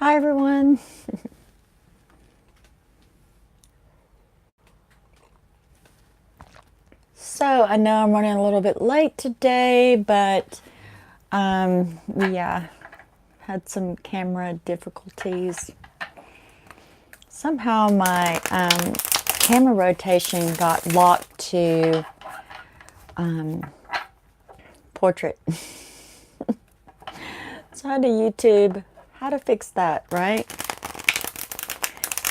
Hi everyone. So I know I'm running a little bit late today, but yeah, had some camera difficulties. Somehow my camera rotation got locked to portrait. So I had to YouTube how to fix that, right?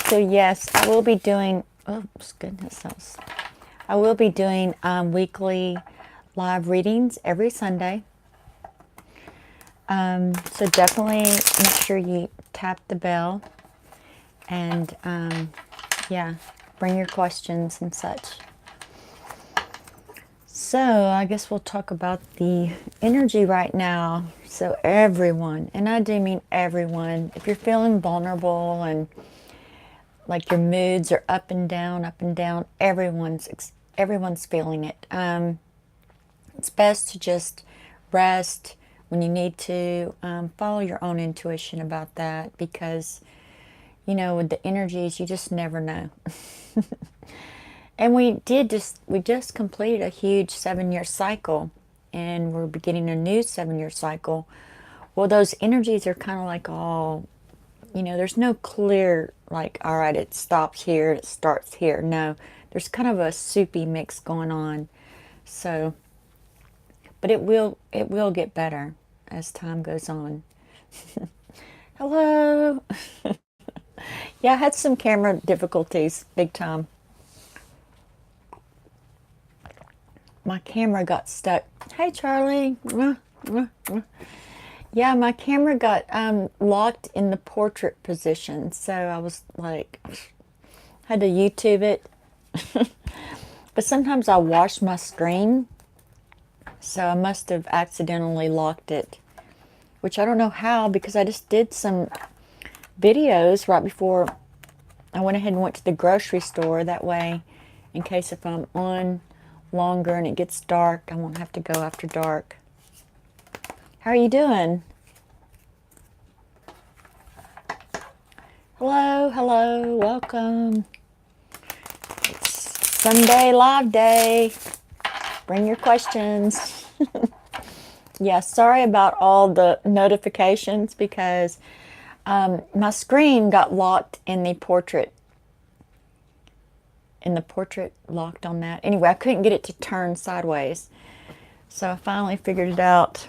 So yes, I will be doing, oh goodness, I will be doing weekly live readings every Sunday. So definitely make sure you tap the bell and yeah, bring your questions and such. So I guess we'll talk about the energy right now. So everyone, and I do mean everyone, if you're feeling vulnerable and like your moods are up and down, everyone's feeling it. It's best to just rest when you need to. Follow your own intuition about that, because you know, with the energies, you just never know. And we just completed a huge 7-year cycle, and we're beginning a new 7-year cycle. Well, those energies are kind of like all, you know, there's no clear, like, all right, it stops here, it starts here. No, there's kind of a soupy mix going on. So, but it will get better as time goes on. Hello. Yeah, I had some camera difficulties, big time. My camera got stuck. Hey, Charlie. Yeah, my camera got locked in the portrait position. So I was like, had to YouTube it. But sometimes I wash my screen. So I must have accidentally locked it. Which I don't know how, because I just did some videos right before I went ahead and went to the grocery store. That way, in case if I'm on longer and it gets dark, I won't have to go after dark. How are you doing? Hello, hello, welcome. It's Sunday live day. Bring your questions. Yeah, sorry about all the notifications, because my screen got locked in the portrait. Locked on that. Anyway, I couldn't get it to turn sideways. So I finally figured it out.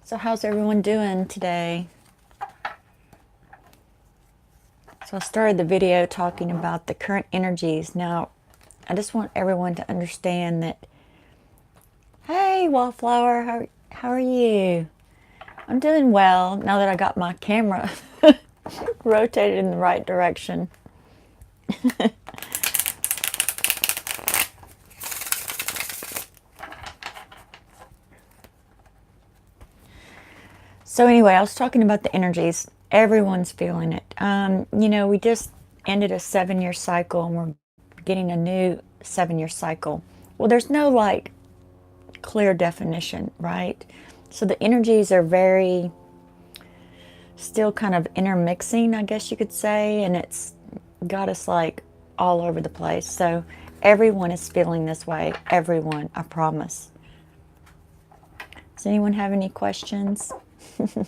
So how's everyone doing today? So I started the video talking about the current energies. Now, I just want everyone to understand that, hey, Wallflower, how are you? I'm doing well now that I got my camera rotated in the right direction. So anyway, I was talking about the energies. Everyone's feeling it. You know, we just ended a 7-year cycle and we're getting a new 7-year cycle. Well, there's no like clear definition, right? So the energies are very still kind of intermixing, I guess you could say, and it's got us like all over the place. So everyone is feeling this way. Everyone, I promise. Does anyone have any questions? Guess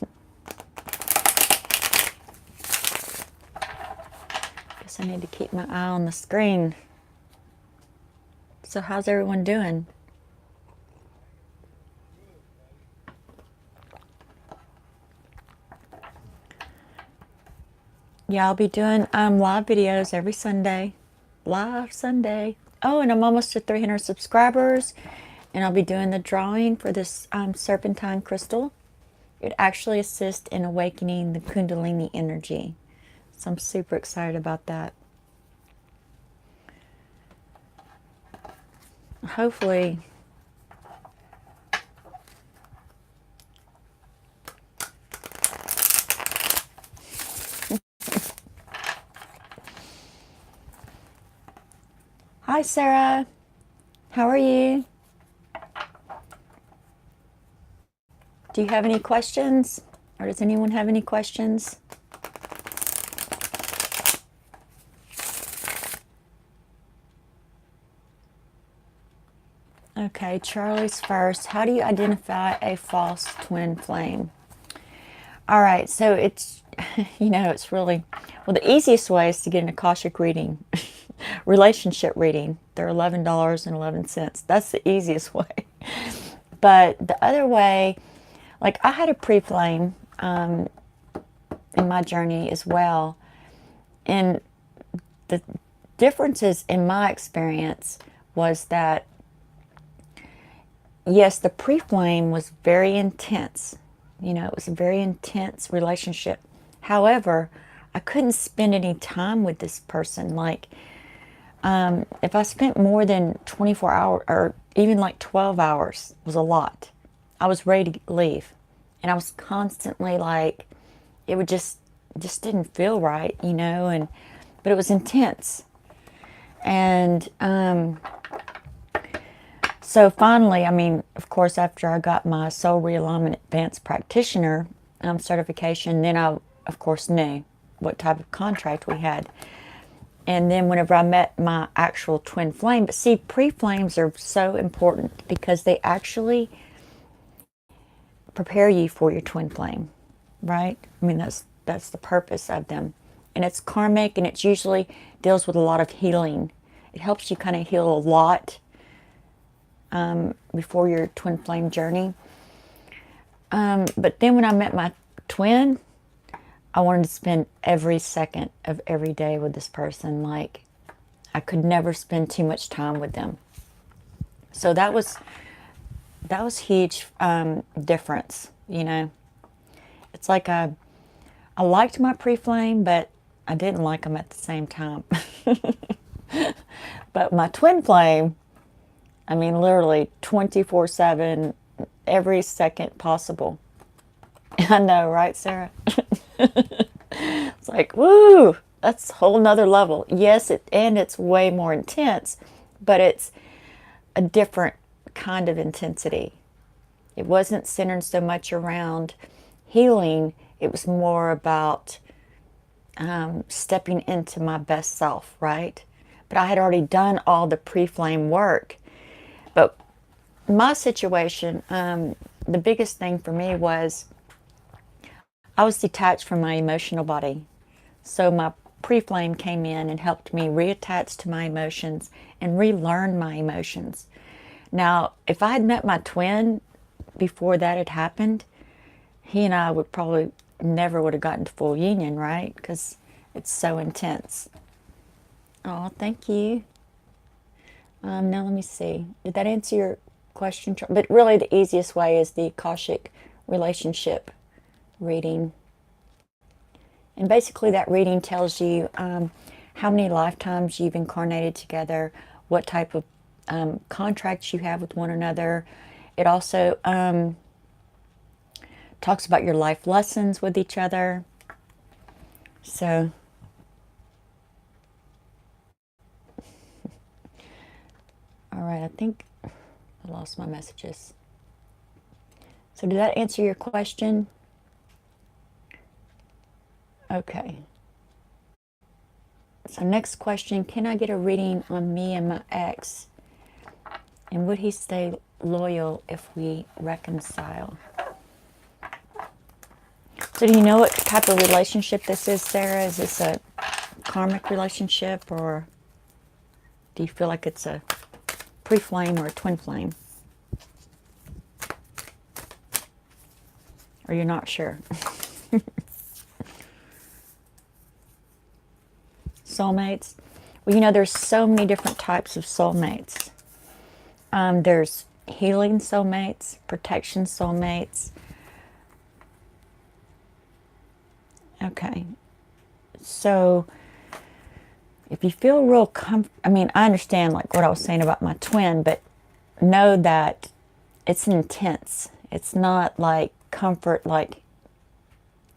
I need to keep my eye on the screen. So how's everyone doing? Yeah, I'll be doing live videos every Sunday. Live Sunday. Oh, and I'm almost to 300 subscribers. And I'll be doing the drawing for this serpentine crystal. It actually assists in awakening the Kundalini energy. So I'm super excited about that. Hopefully, hi Sarah, how are you? Do you have any questions? Or does anyone have any questions? Okay, Charlie's first. How do you identify a false twin flame? All right, so it's, it's really, well, the easiest way is to get an Akashic reading, relationship reading. They're $11.11. That's the easiest way. But the other way, like I had a pre-flame in my journey as well. And the differences in my experience was that, yes, the pre-flame was very intense. It was a very intense relationship. However, I couldn't spend any time with this person. Like, if I spent more than 24 hours, or even like 12 hours was a lot, I was ready to leave. And I was constantly like, it would just didn't feel right, but it was intense. And, so finally, of course, after I got my Soul Realignment Advanced Practitioner certification, then I, of course, knew what type of contract we had. And then whenever I met my actual twin flame, but see, pre-flames are so important because they actually prepare you for your twin flame, right? That's the purpose of them. And it's karmic, and it usually deals with a lot of healing. It helps you kind of heal a lot before your twin flame journey. But then when I met my twin, I wanted to spend every second of every day with this person. Like, I could never spend too much time with them. So that was huge difference, It's like I liked my pre-flame, but I didn't like them at the same time. But my twin flame, literally 24/7, every second possible. I know, right, Sarah? It's like, woo, that's a whole nother level. Yes, it's way more intense, but it's a different kind of intensity. It wasn't centered so much around healing. It was more about stepping into my best self, right? But I had already done all the pre-flame work. But my situation, the biggest thing for me was I was detached from my emotional body. So my pre-flame came in and helped me reattach to my emotions and relearn my emotions. Now, if I had met my twin before that had happened, he and I would probably never would have gotten to full union, right? Because it's so intense. Oh, thank you. Now let me see. Did that answer your question? But really the easiest way is the Akashic relationship reading. And basically that reading tells you how many lifetimes you've incarnated together, what type of contracts you have with one another. It also talks about your life lessons with each other. So all right, I think I lost my messages. So did that answer your question? Okay. So next question, can I get a reading on me and my ex? And would he stay loyal if we reconcile? So do you know what type of relationship this is, Sarah? Is this a karmic relationship, or do you feel like it's a pre-flame or a twin flame? Or you're not sure? Soulmates? Well, there's so many different types of soulmates. There's healing soulmates, protection soulmates. Okay. So if you feel real I understand like what I was saying about my twin, but know that it's intense. It's not like comfort, like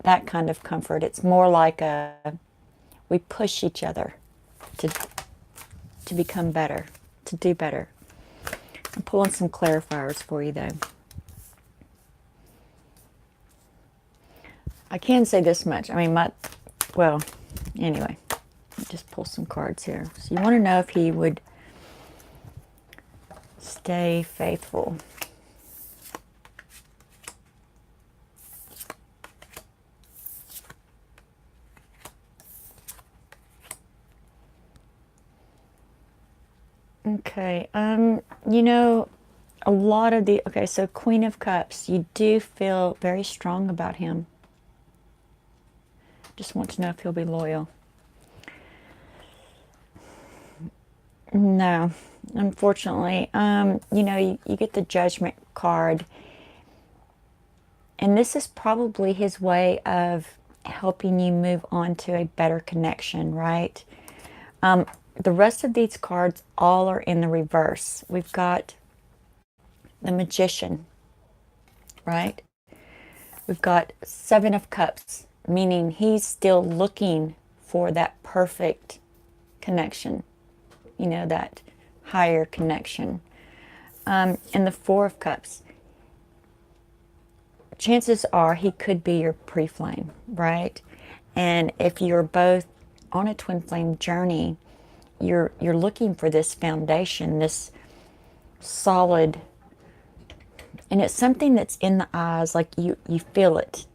that kind of comfort. It's more like we push each other to become better, to do better. I'm pulling some clarifiers for you though. I can say this much. I mean, well, anyway, just pull some cards here. So you want to know if he would stay faithful. Okay, you know, a lot of the, okay, so Queen of Cups, you do feel very strong about him. Just want to know if he'll be loyal. No, unfortunately, you know, you get the Judgment card, and this is probably his way of helping you move on to a better connection, right? The rest of these cards all are in the reverse. We've got the Magician, right? We've got Seven of Cups, meaning he's still looking for that perfect connection, you know, that higher connection. And the Four of Cups, chances are he could be your pre-flame, right? And if you're both on a twin flame journey, you're looking for this foundation, this solid, and it's something that's in the eyes, like you feel it.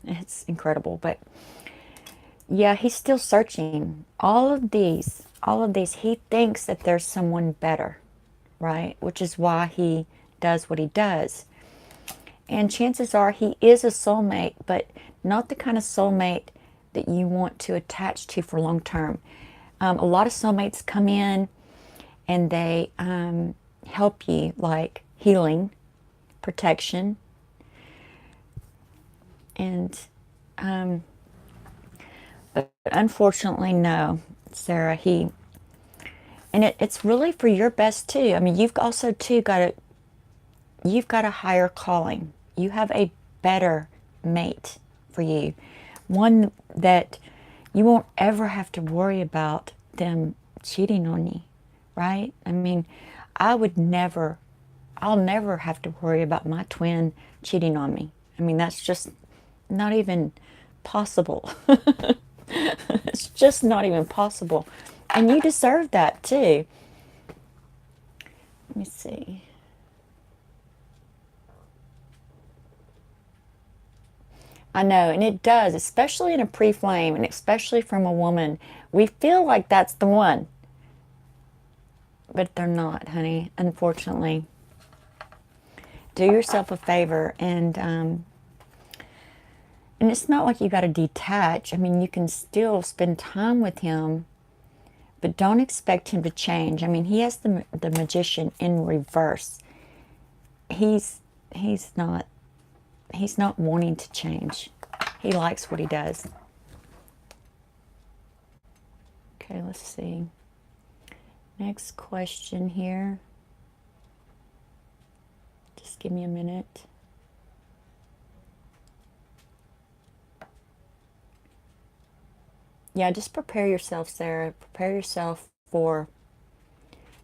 It's incredible. But yeah, he's still searching. All of these, he thinks that there's someone better, right? Which is why he does what he does. And chances are he is a soulmate, but not the kind of soulmate that you want to attach to for long term. A lot of soulmates come in and they help you, like healing, protection, and but unfortunately, no, Sarah. And it's really for your best too. I mean, you've also too you've got a higher calling. You have a better mate for you, one that you won't ever have to worry about them cheating on you, right? I mean, I'll never have to worry about my twin cheating on me. I mean, that's just not even possible. It's just not even possible. And you deserve that too. Let me see. I know, and it does, especially in a pre-flame, and especially from a woman. We feel like that's the one, but they're not, honey, unfortunately. Do yourself a favor, and it's not like you got to detach. I mean, you can still spend time with him, but don't expect him to change. I mean, he has the Magician in reverse. He's not wanting to change. He likes what he does. Okay, let's see. Next question here. Just give me a minute. Yeah, just prepare yourself, Sarah. Prepare yourself for,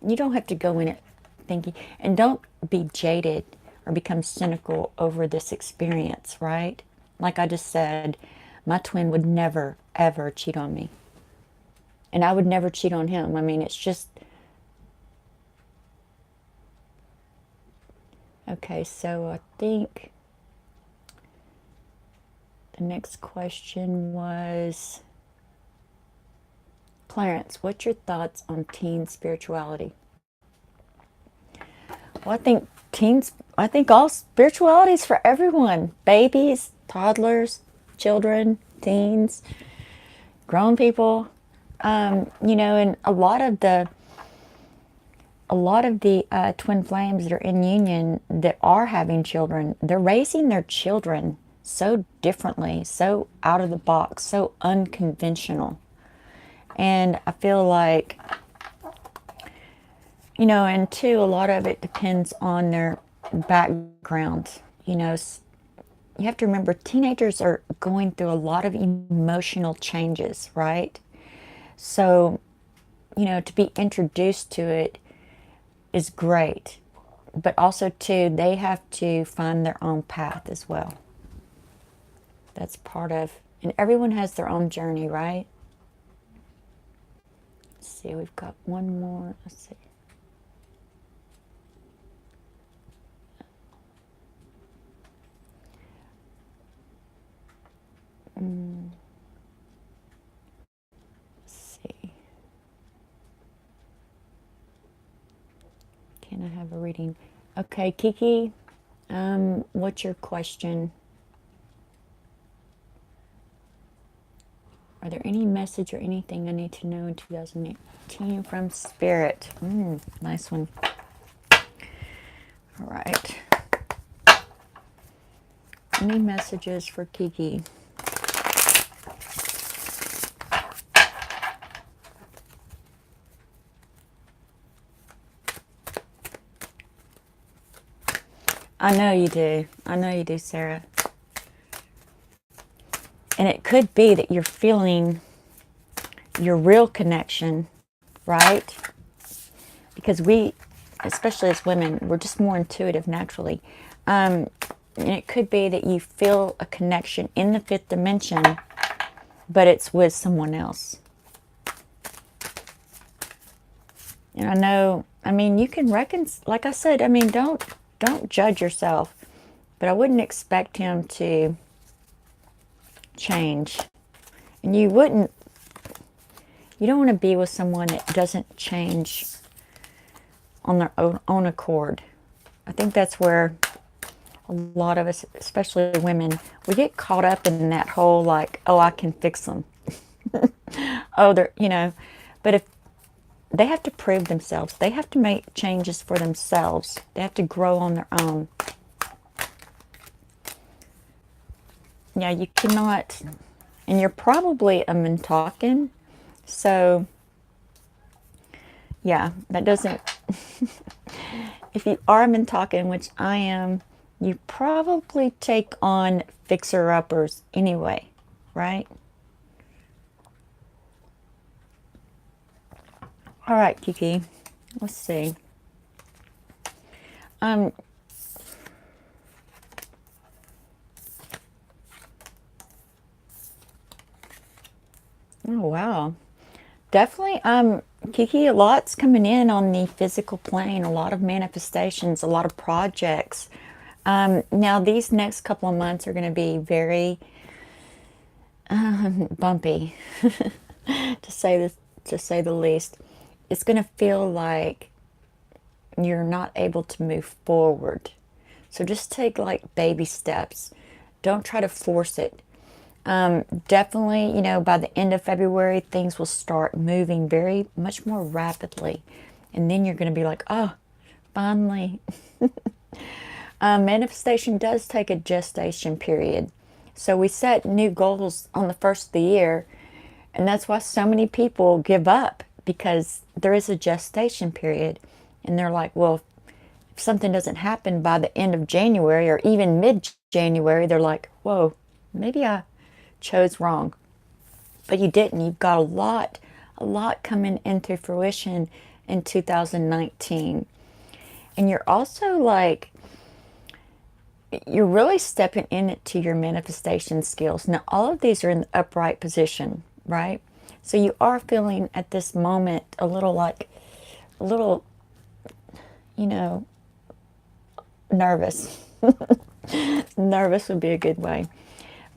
you don't have to go in it thinking, and don't be jaded or become cynical over this experience, right? Like I just said, my twin would never, ever cheat on me. And I would never cheat on him. I mean, it's just, okay, so I think the next question was, Clarence, what's your thoughts on teen spirituality? Well, I think all spirituality is for everyone. Babies, toddlers, children, teens, grown people. You know, and a lot of the twin flames that are in union that are having children, they're raising their children so differently, so out of the box, so unconventional. And I feel like, you know, and too, a lot of it depends on their background. You know, you have to remember teenagers are going through a lot of emotional changes, right? So, you know, to be introduced to it is great. But also, too, they have to find their own path as well. That's part of, and everyone has their own journey, right? Let's see, we've got one more. Let's see. Let's see. Can I have a reading? Okay, Kiki, what's your question? Are there any message or anything I need to know in 2018 from Spirit? Nice one. All right. Any messages for Kiki? I know you do. I know you do, Sarah. And it could be that you're feeling your real connection, right? Because we, especially as women, we're just more intuitive naturally. And it could be that you feel a connection in the fifth dimension, but it's with someone else. And I know, I mean, you can like I said, I mean, don't judge yourself, but I wouldn't expect him to change. And you don't want to be with someone that doesn't change on their own accord. I think that's where a lot of us, especially women, we get caught up in that whole like, oh, I can fix them. Oh, they're, but if they have to prove themselves, they have to make changes for themselves. They have to grow on their own. Yeah, you cannot, and you're probably a Mintakan, so yeah, that doesn't, if you are a Mintakan, which I am, you probably take on fixer-uppers anyway, right? All right, Kiki, let's see. Oh, wow. Definitely, Kiki, a lot's coming in on the physical plane, a lot of manifestations, a lot of projects. Now, these next couple of months are going to be very bumpy, to say the least. It's going to feel like you're not able to move forward. So just take like baby steps. Don't try to force it. Definitely, by the end of February, things will start moving very much more rapidly. And then you're going to be like, oh, finally. Manifestation does take a gestation period. So we set new goals on the first of the year. And that's why so many people give up, because there is a gestation period. And they're like, well, if something doesn't happen by the end of January or even mid-January, they're like, whoa, maybe I chose wrong. But you didn't. You've got a lot coming into fruition in 2019. And you're also like, you're really stepping into your manifestation skills. Now, all of these are in the upright position, right? So you are feeling at this moment a little, nervous. Nervous would be a good way.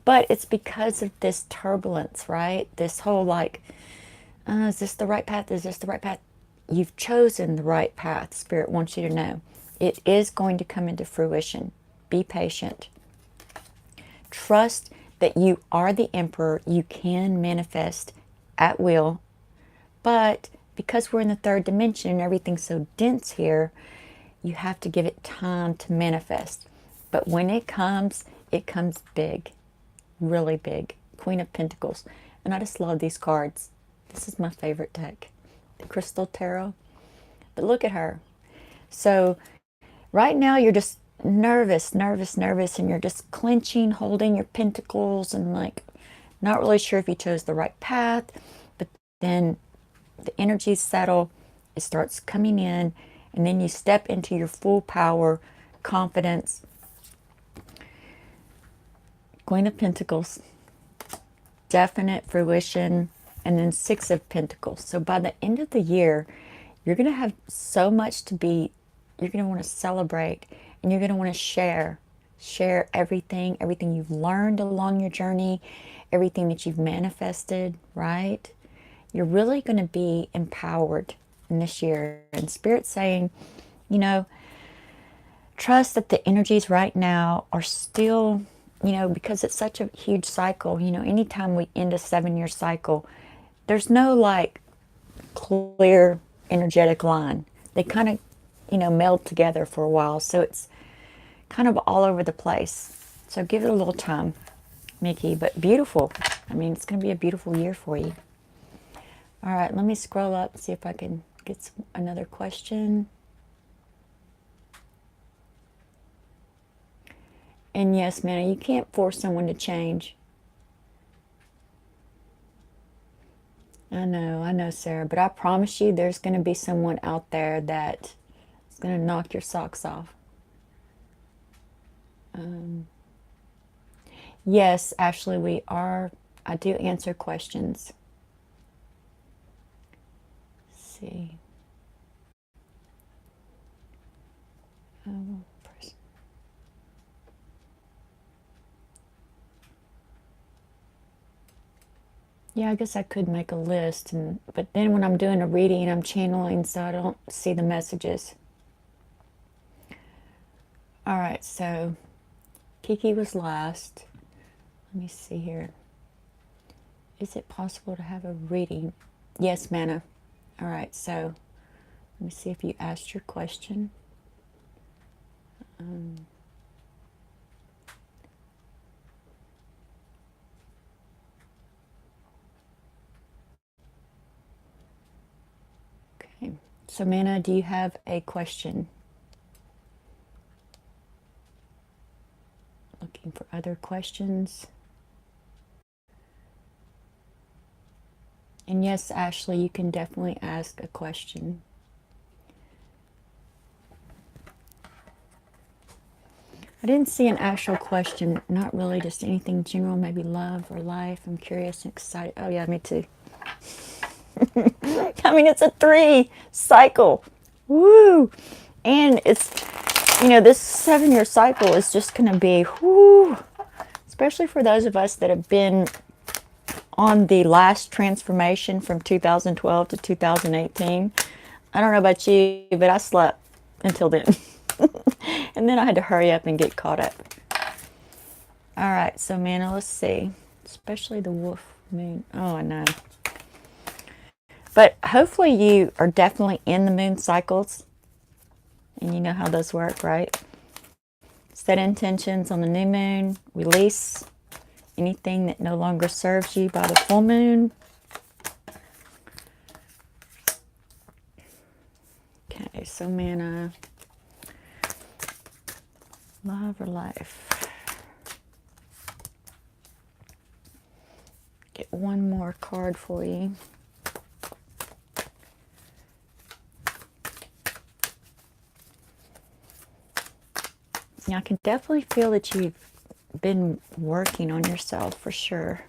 But it's because of this turbulence, right? This whole like, is this the right path? Is this the right path? You've chosen the right path. Spirit wants you to know. It is going to come into fruition. Be patient. Trust that you are the emperor. You can manifest at will. But because we're in the third dimension and everything's so dense here, you have to give it time to manifest. But when it comes big. Really big. Queen of Pentacles. And I just love these cards. This is my favorite deck. The Crystal Tarot. But look at her. So right now you're just nervous, and you're just clenching, holding your pentacles, and like not really sure if you chose the right path. But then the energies settle, it starts coming in, and then you step into your full power, confidence, Queen of Pentacles, definite fruition, and then Six of Pentacles. So by the end of the year, you're going to have so much to be, you're going to want to celebrate, and you're going to want to share everything you've learned along your journey, everything that you've manifested, right? You're really going to be empowered in this year. And Spirit's saying, you know, trust that the energies right now are still, you know, because it's such a huge cycle. You know, anytime we end a 7-year cycle, there's no like clear energetic line. They kind of, you know, meld together for a while. So it's kind of all over the place. So give it a little time, Mickey, but beautiful. I mean, it's going to be a beautiful year for you. All right, let me scroll up and see if I can get another question. And yes, man, you can't force someone to change. I know, Sarah, but I promise you there's going to be someone out there that is going to knock your socks off. Yes, Ashley, I do answer questions. Let's see. Yeah, I guess I could make a list, but then when I'm doing a reading, I'm channeling, so I don't see the messages. All right, so Kiki was last. Let me see here. Is it possible to have a reading? Yes, Mana. All right, so let me see if you asked your question. Okay, so Mana, do you have a question? Looking for other questions. And yes, Ashley, you can definitely ask a question. I didn't see an actual question, not really, just anything general, maybe love or life. I'm curious and excited. Oh yeah, me too. I mean, it's a 3 cycle. Woo! And it's, you know, this 7-year cycle is just going to be, whoo, especially for those of us that have been on the last transformation from 2012 to 2018. I don't know about you, but I slept until then. And then I had to hurry up and get caught up. All right, so Mana, let's see. Especially the wolf moon. Oh, I know. But hopefully you are definitely in the moon cycles. And you know how those work, right? Set intentions on the new moon. Release anything that no longer serves you by the full moon. Okay, so Mana, love or life? Get one more card for you. Now, I can definitely feel that you've been working on yourself for sure.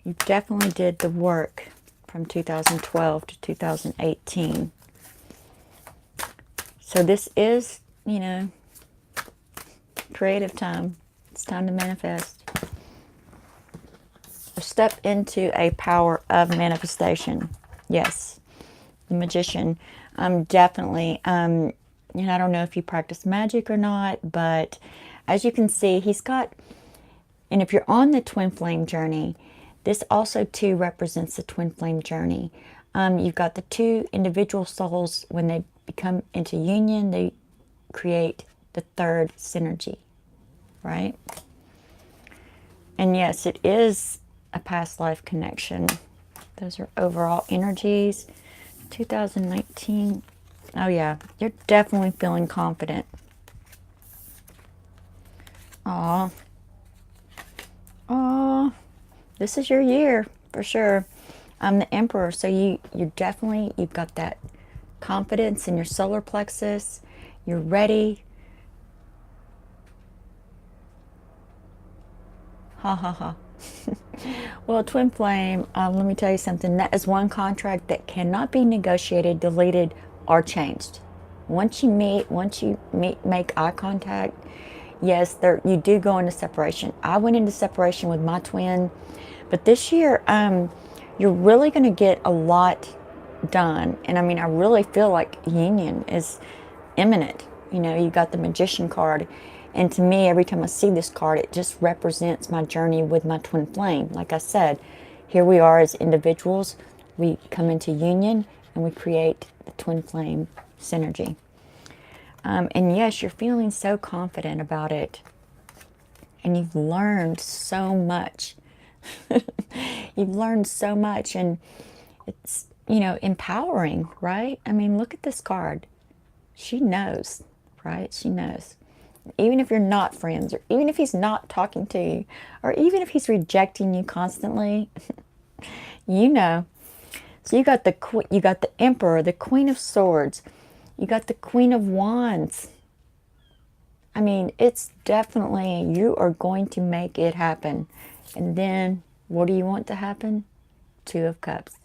You definitely did the work from 2012 to 2018. So this is, you know, creative time. It's time to manifest. Step into a power of manifestation. Yes, the magician. Definitely. And I don't know if you practice magic or not, but as you can see, he's got, and if you're on the twin flame journey, this also too represents the twin flame journey. You've got the 2 individual souls. When they become into union, they create the 3rd synergy, right? And yes, it is a past life connection. Those are overall energies. 2019. Oh yeah, you're definitely feeling confident. Aw. Aw. This is your year, for sure. I'm the Emperor, so you've got that confidence in your solar plexus. You're ready. Ha ha ha. Well, twin flame, let me tell you something. That is one contract that cannot be negotiated, deleted, or changed. Once you meet, make eye contact, yes, there you do go into separation. I went into separation with my twin, but this year, you're really going to get a lot done. And I mean, I really feel like union is imminent. You know, you got the Magician card. And to me, every time I see this card, it just represents my journey with my twin flame. Like I said, here we are as individuals. We come into union and we create the twin flame synergy. And yes, you're feeling so confident about it. And you've learned so much. You've learned so much. And it's, you know, empowering, right? I mean, look at this card. She knows, right? She knows. Even if you're not friends, or even if he's not talking to you, or even if he's rejecting you constantly, you know. So you got the Emperor, the Queen of Swords, you got the Queen of Wands. I mean, it's definitely, you are going to make it happen. And then, what do you want to happen? Two of Cups.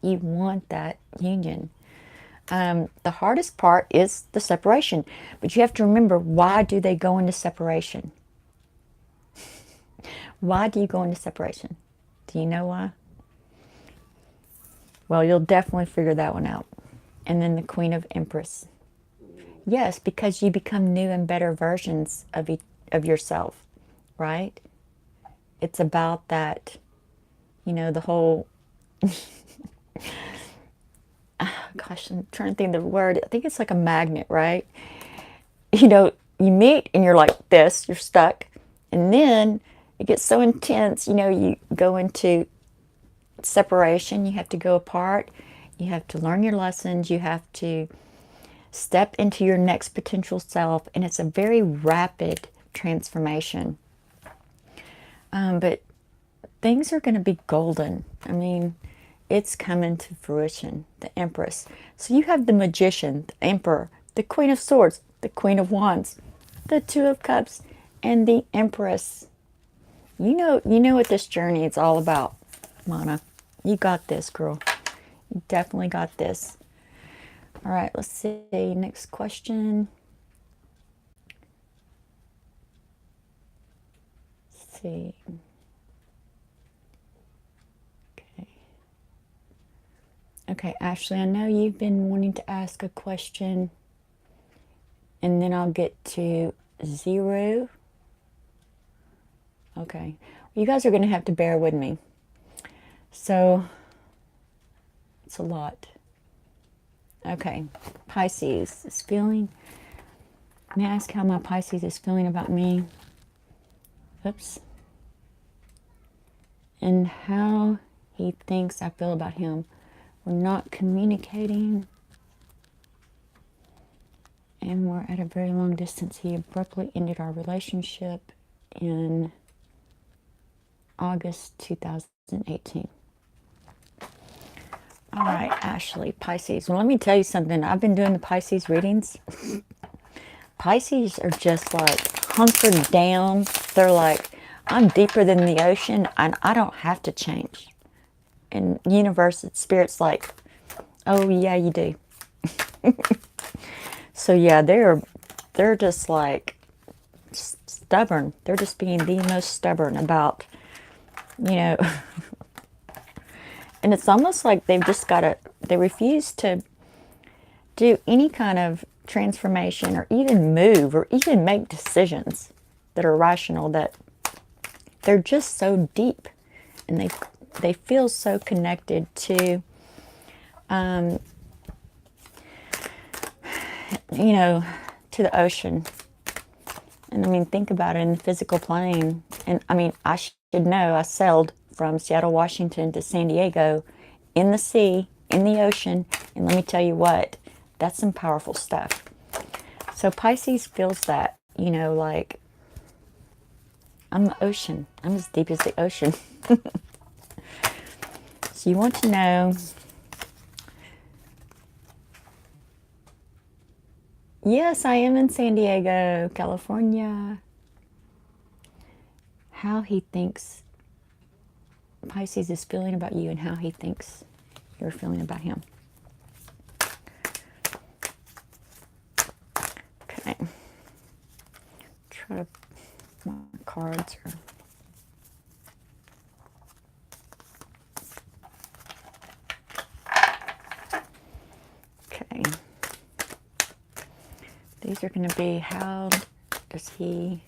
You want that union. The hardest part is the separation. But you have to remember, why do they go into separation? Why do you go into separation? Do you know why? Well, you'll definitely figure that one out. And then the Queen of Empress. Yes, because you become new and better versions of yourself, right? It's about that, you know, the whole... Gosh, I'm trying to think of the word. I think it's like a magnet, right? You know, you meet and you're like this, you're stuck. And then it gets so intense, you know, you go into separation, you have to go apart, you have to learn your lessons, you have to step into your next potential self, and it's a very rapid transformation. But things are going to be golden. I mean, it's coming to fruition, the Empress. So you have the Magician, the Emperor, the Queen of Swords, the Queen of Wands, the Two of Cups, and the Empress. You know what this journey is all about, Mana. You got this, girl. You definitely got this. All right, let's see. Next question. Let's see. Okay, Ashley, I know you've been wanting to ask a question, and then I'll get to 0. Okay, well, you guys are going to have to bear with me. So, it's a lot. Okay, Pisces is feeling. May I ask how my Pisces is feeling about me? Oops. And how he thinks I feel about him. We're not communicating, and we're at a very long distance. He abruptly ended our relationship in August 2018. All right, Ashley, Pisces. Well, let me tell you something. I've been doing the Pisces readings. Pisces are just like hunkered down. They're like, I'm deeper than the ocean, and I don't have to change. And universe, spirit's like, oh yeah, you do. So yeah, they're just like stubborn. They're just being the most stubborn about, you know. And it's almost like they've just they refuse to do any kind of transformation or even move or even make decisions that are rational, that they're just so deep, and they feel so connected to, you know, to the ocean. And I mean, think about it in the physical plane. And I mean, I should know, I sailed from Seattle, Washington to San Diego in the sea, in the ocean. And let me tell you what, that's some powerful stuff. So Pisces feels that, you know, like, I'm the ocean. I'm as deep as the ocean. So you want to know, yes, I am in San Diego, California. how he thinks Pisces is feeling about you and how he thinks you're feeling about him. Okay. Try to, my cards are... Okay. These are going to be, how does he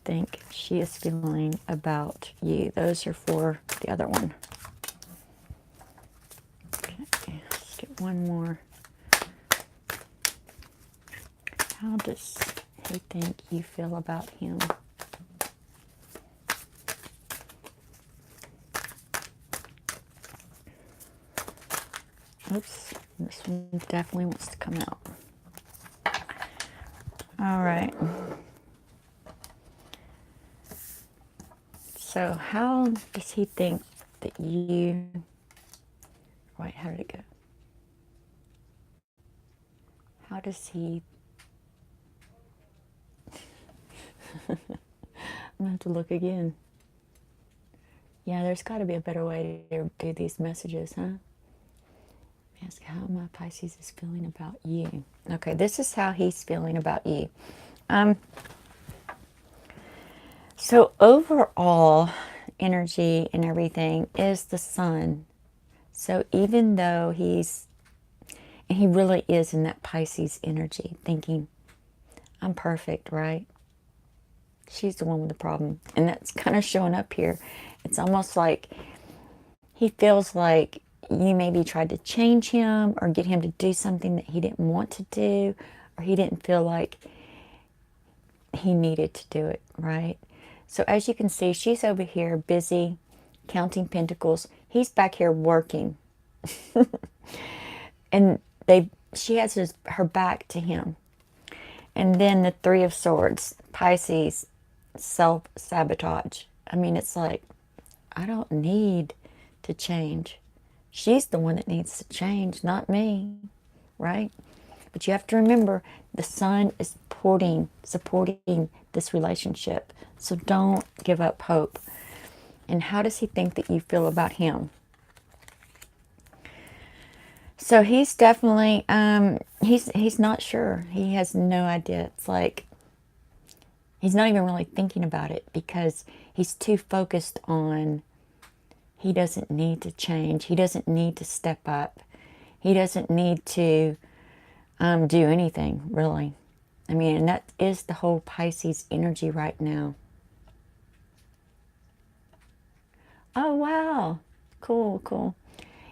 think she is feeling about you? Those are for the other one. Okay, let's get one more. How does he think you feel about him? Oops, this one definitely wants to come out. All right. So how does he think that you... Wait, how did it go? How does he... I'm going to have to look again. Yeah, there's got to be a better way to do these messages, huh? Ask how my Pisces is feeling about you. Okay, this is how he's feeling about you. So overall energy and everything is the sun. So even though he really is in that Pisces energy, thinking, I'm perfect, right? She's the one with the problem. And that's kind of showing up here. It's almost like he feels like you maybe tried to change him or get him to do something that he didn't want to do, or he didn't feel like he needed to do it, right? So as you can see, she's over here busy counting pentacles. He's back here working. And she has her back to him. And then the Three of Swords, Pisces, self-sabotage. I mean, it's like, I don't need to change. She's the one that needs to change, not me, right? But you have to remember, the sun is supporting this relationship. So don't give up hope. And how does he think that you feel about him? So he's definitely, he's not sure. He has no idea. It's like, he's not even really thinking about it because he's too focused on, he doesn't need to change. He doesn't need to step up. He doesn't need to do anything, really. I mean, and that is the whole Pisces energy right now. Oh, wow. Cool, cool.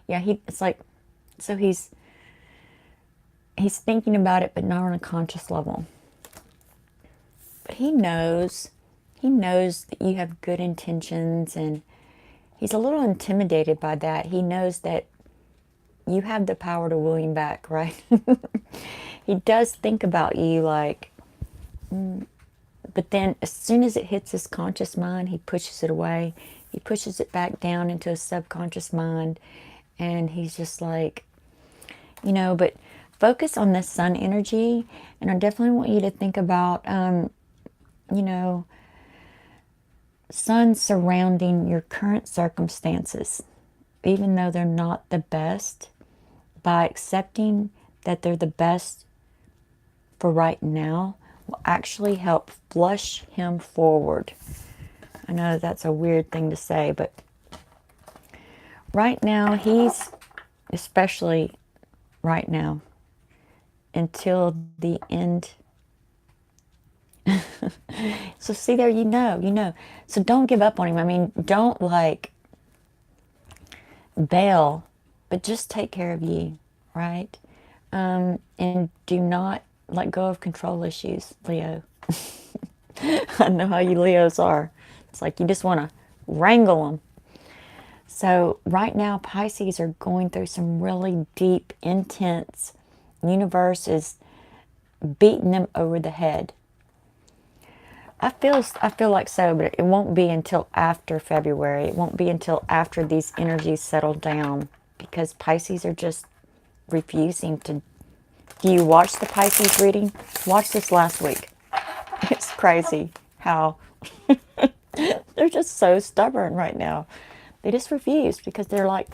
Yeah, it's like, so he's thinking about it, but not on a conscious level. But he knows that you have good intentions, and he's a little intimidated by that. He knows that you have the power to woo him back, right? He does think about you like, but then as soon as it hits his conscious mind, he pushes it away. He pushes it back down into his subconscious mind, and he's just like, but focus on this sun energy. And I definitely want you to think about, sun surrounding your current circumstances, even though they're not the best. By accepting that they're the best for right now will actually help flush him forward. I know that's a weird thing to say, but right now, especially right now, until the end. So see there, you know. So don't give up on him. I mean, don't like bail, but just take care of you, right? And do not let go of control issues, Leo. I know how you Leos are. It's like you just want to wrangle them. So right now, Pisces are going through some really deep, intense, universe is beating them over the head. I feel like so, but it won't be until after February. It won't be until after these energies settle down, because Pisces are just refusing to. Do you watch the Pisces reading? Watch this last week. crazy how they're just so stubborn right now. They just refuse because they're like,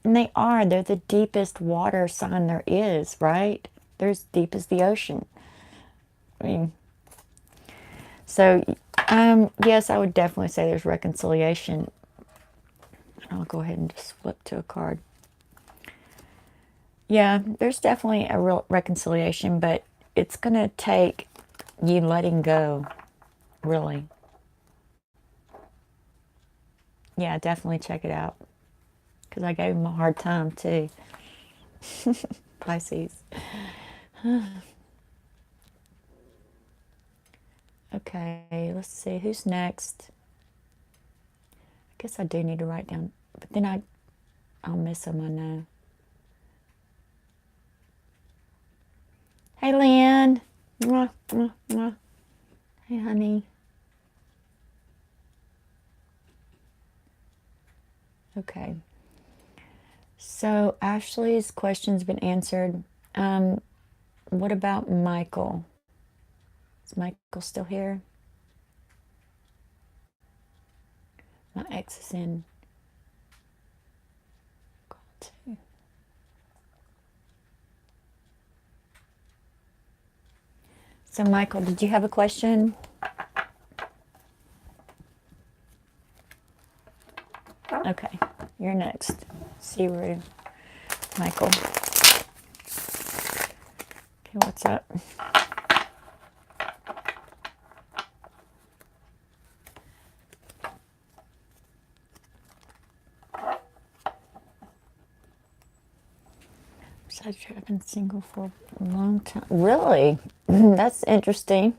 and they're the deepest water sign there is, right? They're as deep as the ocean. I mean, so, yes, I would definitely say there's reconciliation. I'll go ahead and just flip to a card. Yeah, there's definitely a real reconciliation, but it's going to take you letting go, really. Yeah, definitely check it out. Because I gave him a hard time, too. Pisces. Okay, let's see. Who's next? I guess I do need to write down. But then I'll miss them, I know. Hey, Lynn. Mwah, mwah, mwah. Hey, honey. Okay. So Ashley's question's been answered. What about Michael? Is Michael still here? My ex is in call two. So Michael, did you have a question? Okay, you're next. See you, Michael. Okay, what's up? I've been single for a long time. Really? That's interesting.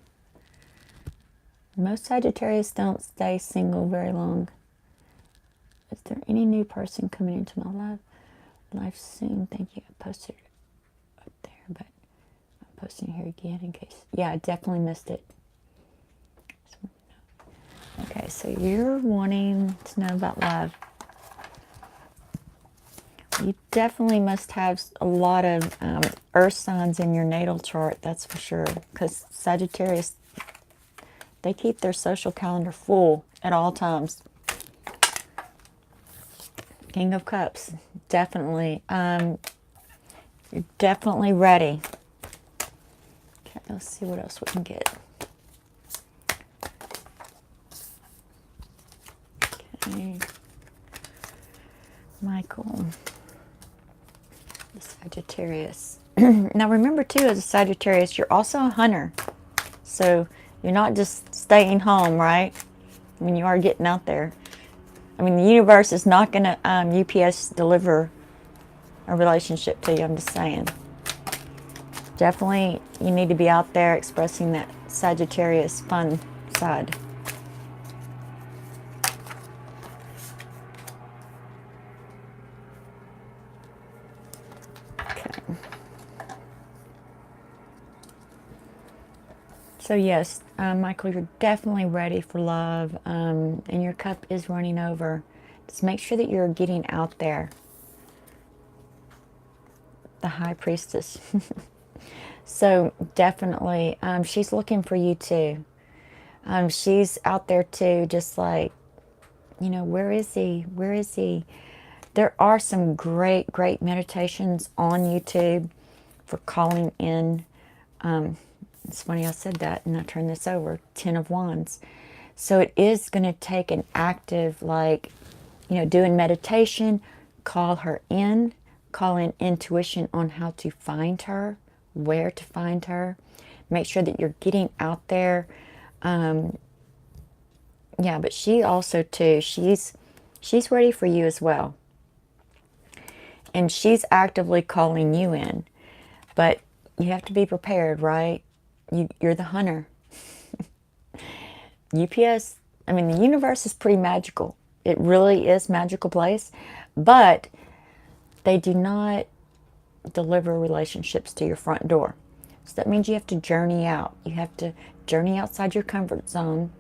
Most Sagittarius don't stay single very long. Is there any new person coming into my life soon? Thank you. I posted it up there, but I'm posting it here again in case. Yeah, I definitely missed it. Okay, so you're wanting to know about love. You definitely must have a lot of earth signs in your natal chart, that's for sure. Because Sagittarius, they keep their social calendar full at all times. King of Cups, definitely. You're definitely ready. Okay, let's see what else we can get. Okay. Michael. The Sagittarius. Now remember too, as a Sagittarius, you're also a hunter. So you're not just staying home, right? I mean, you are getting out there. I mean, the universe is not going to UPS deliver a relationship to you, I'm just saying. Definitely, you need to be out there expressing that Sagittarius fun side. Okay. So yes, Michael, you're definitely ready for love, and your cup is running over. Just make sure that you're getting out there. The High Priestess. So definitely, she's looking for you too. She's out there too, just like, you know, where is he? Where is he? There are some great meditations on YouTube for calling in. It's funny I said that and I turned this over. 10 of Wands. So it is going to take an active, like, you know, doing meditation, call her in, call in intuition on how to find her, where to find her. Make sure that you're getting out there. Yeah, but she also too, she's ready for you as well. And she's actively calling you in. But you have to be prepared, right? You're the hunter. UPS, I mean, the universe is pretty magical. It really is a magical place. But they do not deliver relationships to your front door. So that means you have to journey out. You have to journey outside your comfort zone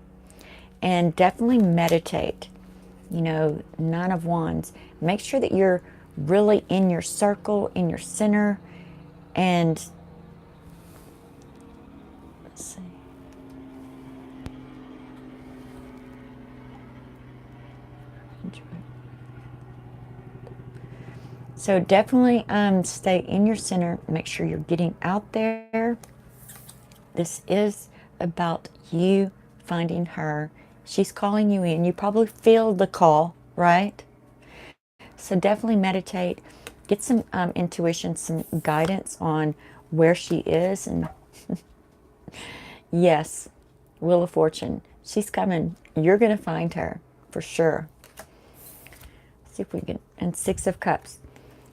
and definitely meditate. You know, 9 of Wands. Make sure that you're really in your circle, in your center, and let's see. So definitely stay in your center. Make sure you're getting out there. This is about you finding her. She's calling you in. You probably feel the call, right? So definitely meditate. Get some intuition, some guidance on where she is. And yes, Wheel of Fortune. She's coming. You're going to find her for sure. Let's see if we can. And Six of Cups.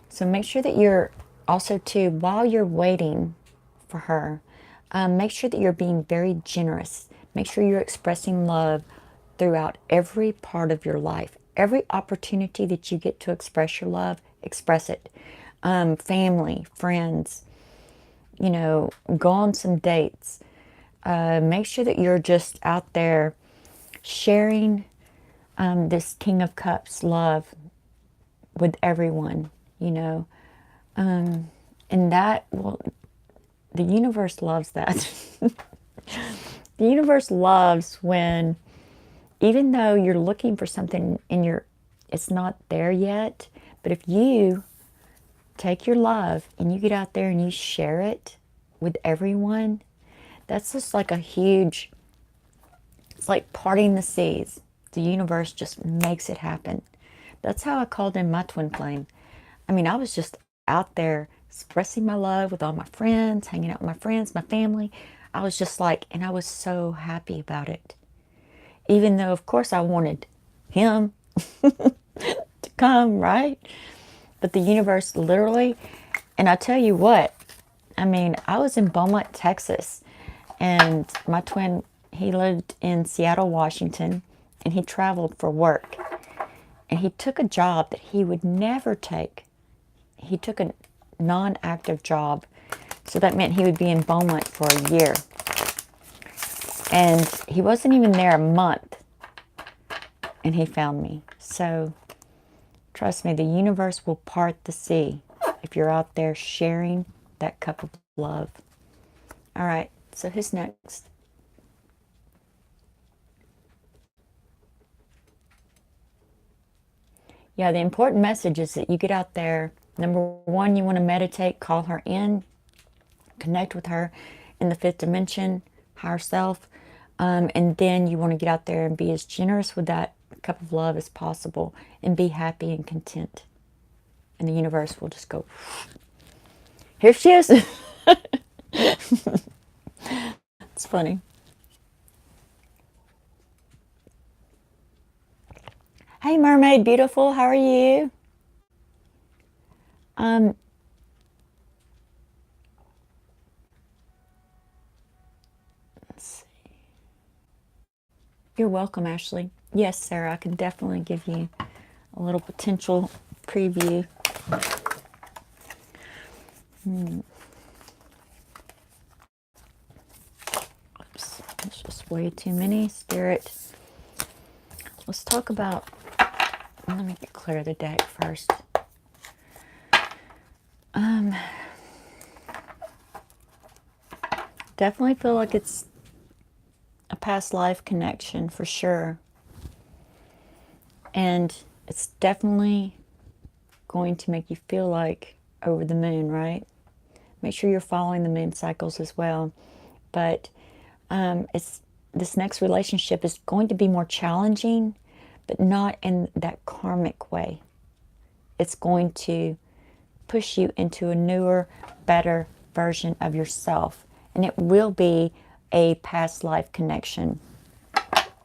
So make sure that you're also, too, while you're waiting for her, make sure that you're being very generous. Make sure you're expressing love throughout every part of your life. Every opportunity that you get to express your love, express it. Family, friends, you know, go on some dates. Make sure that you're just out there sharing this King of Cups love with everyone, you know. And that will, the universe loves that. The universe loves when, even though you're looking for something in your, it's not there yet, but if you take your love and you get out there and you share it with everyone, that's just like a huge, it's like parting the seas. The universe just makes it happen. That's how I called in my twin flame. I mean, I was just out there expressing my love with all my friends, hanging out with my friends, my family. I was just like, and I was so happy about it. Even though, of course, I wanted him to come, right? But the universe literally, and I tell you what, I mean, I was in Beaumont, Texas, and my twin, he lived in Seattle, Washington, and he traveled for work. And he took a job that he would never take. He took a non-active job. So that meant he would be in Beaumont for a year. And he wasn't even there a month. And he found me. So trust me, the universe will part the sea if you're out there sharing that cup of love. All right, so who's next? Yeah, the important message is that you get out there. Number one, you want to meditate, call her in, connect with her in the fifth dimension, higher self. And then you want to get out there and be as generous with that cup of love as possible and be happy and content. And the universe will just go, here she is. It's funny. Hey, Mermaid Beautiful, how are you? Um, let's see. You're welcome, Ashley. Yes, Sarah, I can definitely give you a little potential preview. Oops, that's just way too many. Spirit. Let's talk about, let me clear the deck first. Definitely feel like it's a past life connection for sure. And it's definitely going to make you feel like over the moon, right? Make sure you're following the moon cycles as well. But it's this next relationship is going to be more challenging, but not in that karmic way. It's going to push you into a newer, better version of yourself. And it will be a past life connection. Let's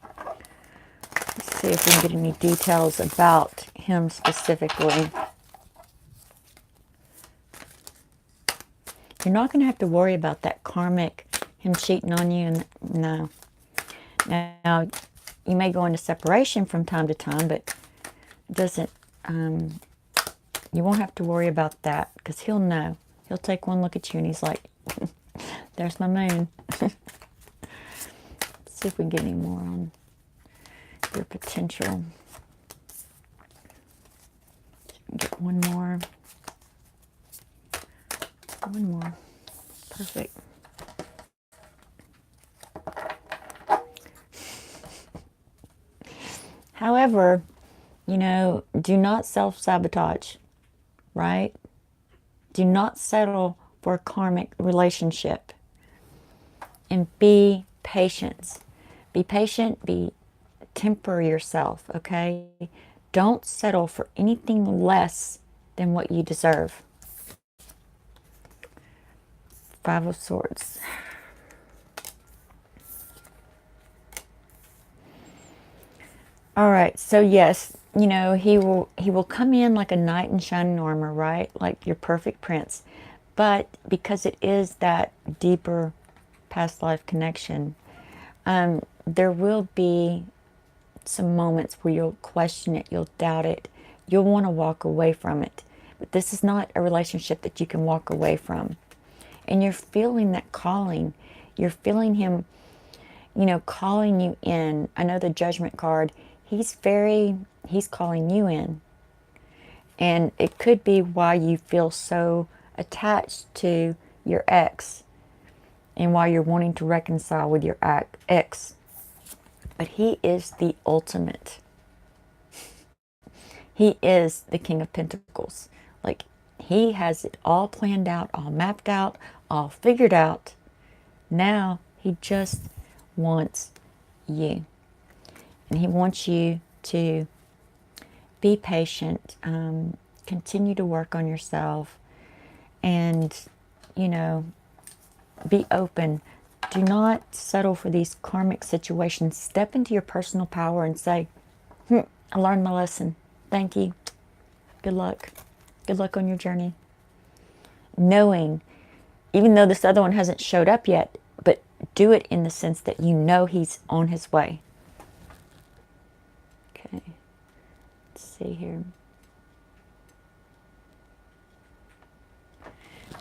see if we can get any details about him specifically. You're not going to have to worry about that karmic, him cheating on you. And no. Now, you may go into separation from time to time, but it doesn't, you won't have to worry about that because he'll know. He'll take one look at you and he's like, there's my moon. Let's see if we can get any more on your potential. Get one more. One more. Perfect. However, you know, do not self-sabotage. right? Do not settle for a karmic relationship. And be patient. Be patient, temper yourself, okay? Don't settle for anything less than what you deserve. Five of Swords. All right, so yes, you know, he will come in like a knight in shining armor, right? Like your perfect prince. But because it is that deeper past life connection, there will be some moments where you'll question it, you'll doubt it, you'll want to walk away from it. But this is not a relationship that you can walk away from. And you're feeling that calling. You're feeling him, you know, calling you in. I know the Judgment card, he's calling you in. And it could be why you feel so attached to your ex and why you're wanting to reconcile with your ex. But he is the ultimate. He is the King of Pentacles. Like, he has it all planned out, all mapped out, all figured out. Now he just wants you. And he wants you to be patient, continue to work on yourself, and, you know, be open. Do not settle for these karmic situations. Step into your personal power and say, I learned my lesson. Thank you. Good luck. Good luck on your journey. Knowing, even though this other one hasn't showed up yet, but do it in the sense that you know he's on his way. Okay. Let's see here.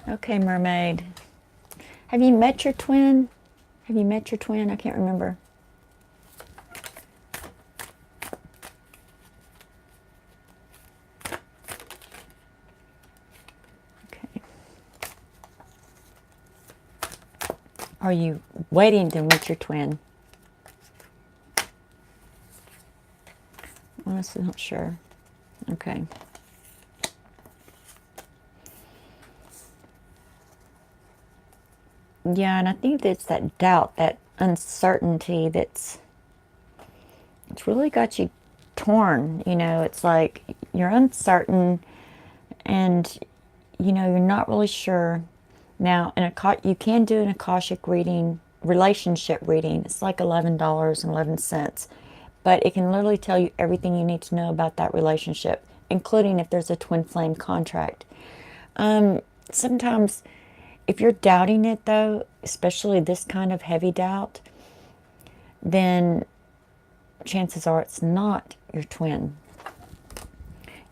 Okay, mermaid. Have you met your twin? Have you met your twin? I can't remember. Okay. Are you waiting to meet your twin? Honestly, not sure. Okay. Yeah, and I think it's that doubt, that uncertainty it's really got you torn. You know, it's like you're uncertain and, you know, you're not really sure. Now, you can do an Akashic reading, relationship reading. It's like $11.11. But it can literally tell you everything you need to know about that relationship, including if there's a twin flame contract. Sometimes if you're doubting it, though, especially this kind of heavy doubt, then chances are it's not your twin.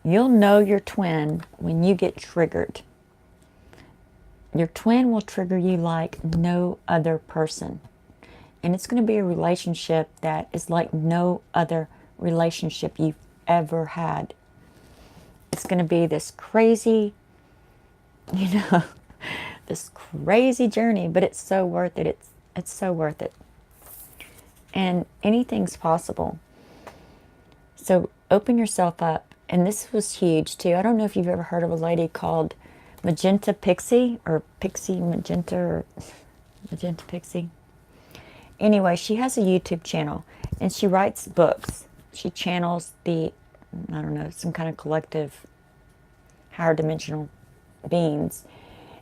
You'll know your twin when you get triggered. Your twin will trigger you like no other person. And it's going to be a relationship that is like no other relationship you've ever had. It's going to be this crazy, you know, this crazy journey, but it's so worth it. It's so worth it. And anything's possible. So open yourself up. And this was huge too. I don't know if you've ever heard of a lady called Magenta Pixie, or Pixie Magenta, or Magenta Pixie. Anyway, she has a YouTube channel and she writes books. She channels I don't know, some kind of collective higher dimensional beings.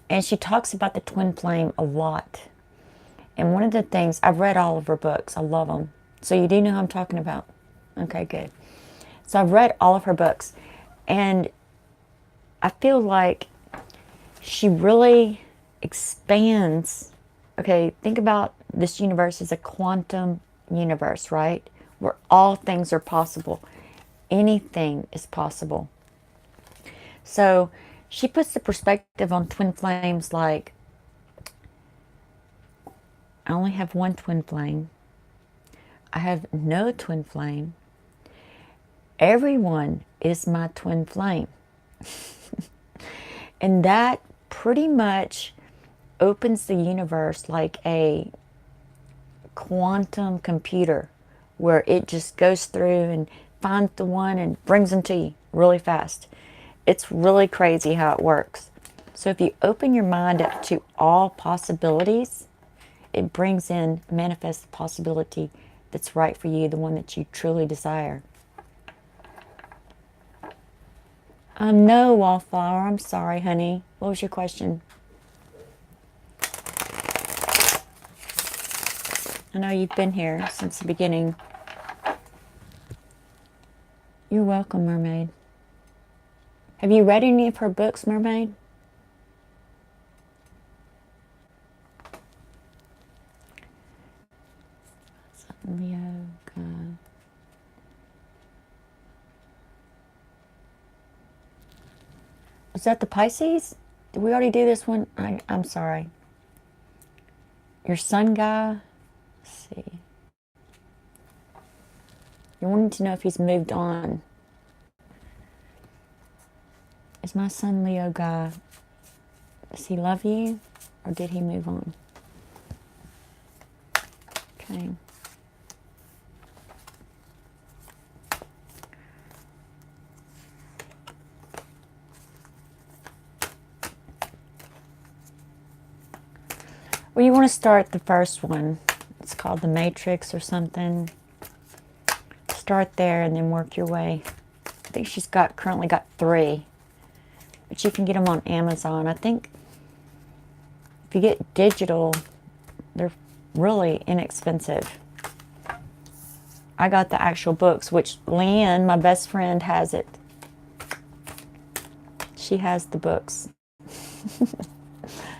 And she talks about the twin flame a lot. And one of the things, I've read all of her books. I love them. So you do know who I'm talking about. Okay, good. So I've read all of her books. And I feel like she really expands. Okay, think about this universe as a quantum universe, right? Where all things are possible. Anything is possible. So she puts the perspective on twin flames like, I only have one twin flame. I have no twin flame. Everyone is my twin flame. And that pretty much opens the universe like a quantum computer where it just goes through and finds the one and brings them to you really fast. It's really crazy how it works. So if you open your mind up to all possibilities, it brings in, manifests the possibility that's right for you, the one that you truly desire. No, Wallflower, I'm sorry, honey. What was your question? I know you've been here since the beginning. You're welcome, Mermaid. Have you read any of her books, Mermaid? Leo, God. Was that the Pisces? Did we already do this one? I'm sorry. Your sun guy? Let's see. You're wanting to know if he's moved on. Is my son Leo guy, does he love you? Or did he move on? Okay. Well, you want to start the first one. It's called the Matrix or something. Start there and then work your way. I think she's currently got 3. But you can get them on Amazon. I think if you get digital, they're really inexpensive. I got the actual books, which Leanne, my best friend, has it. She has the books.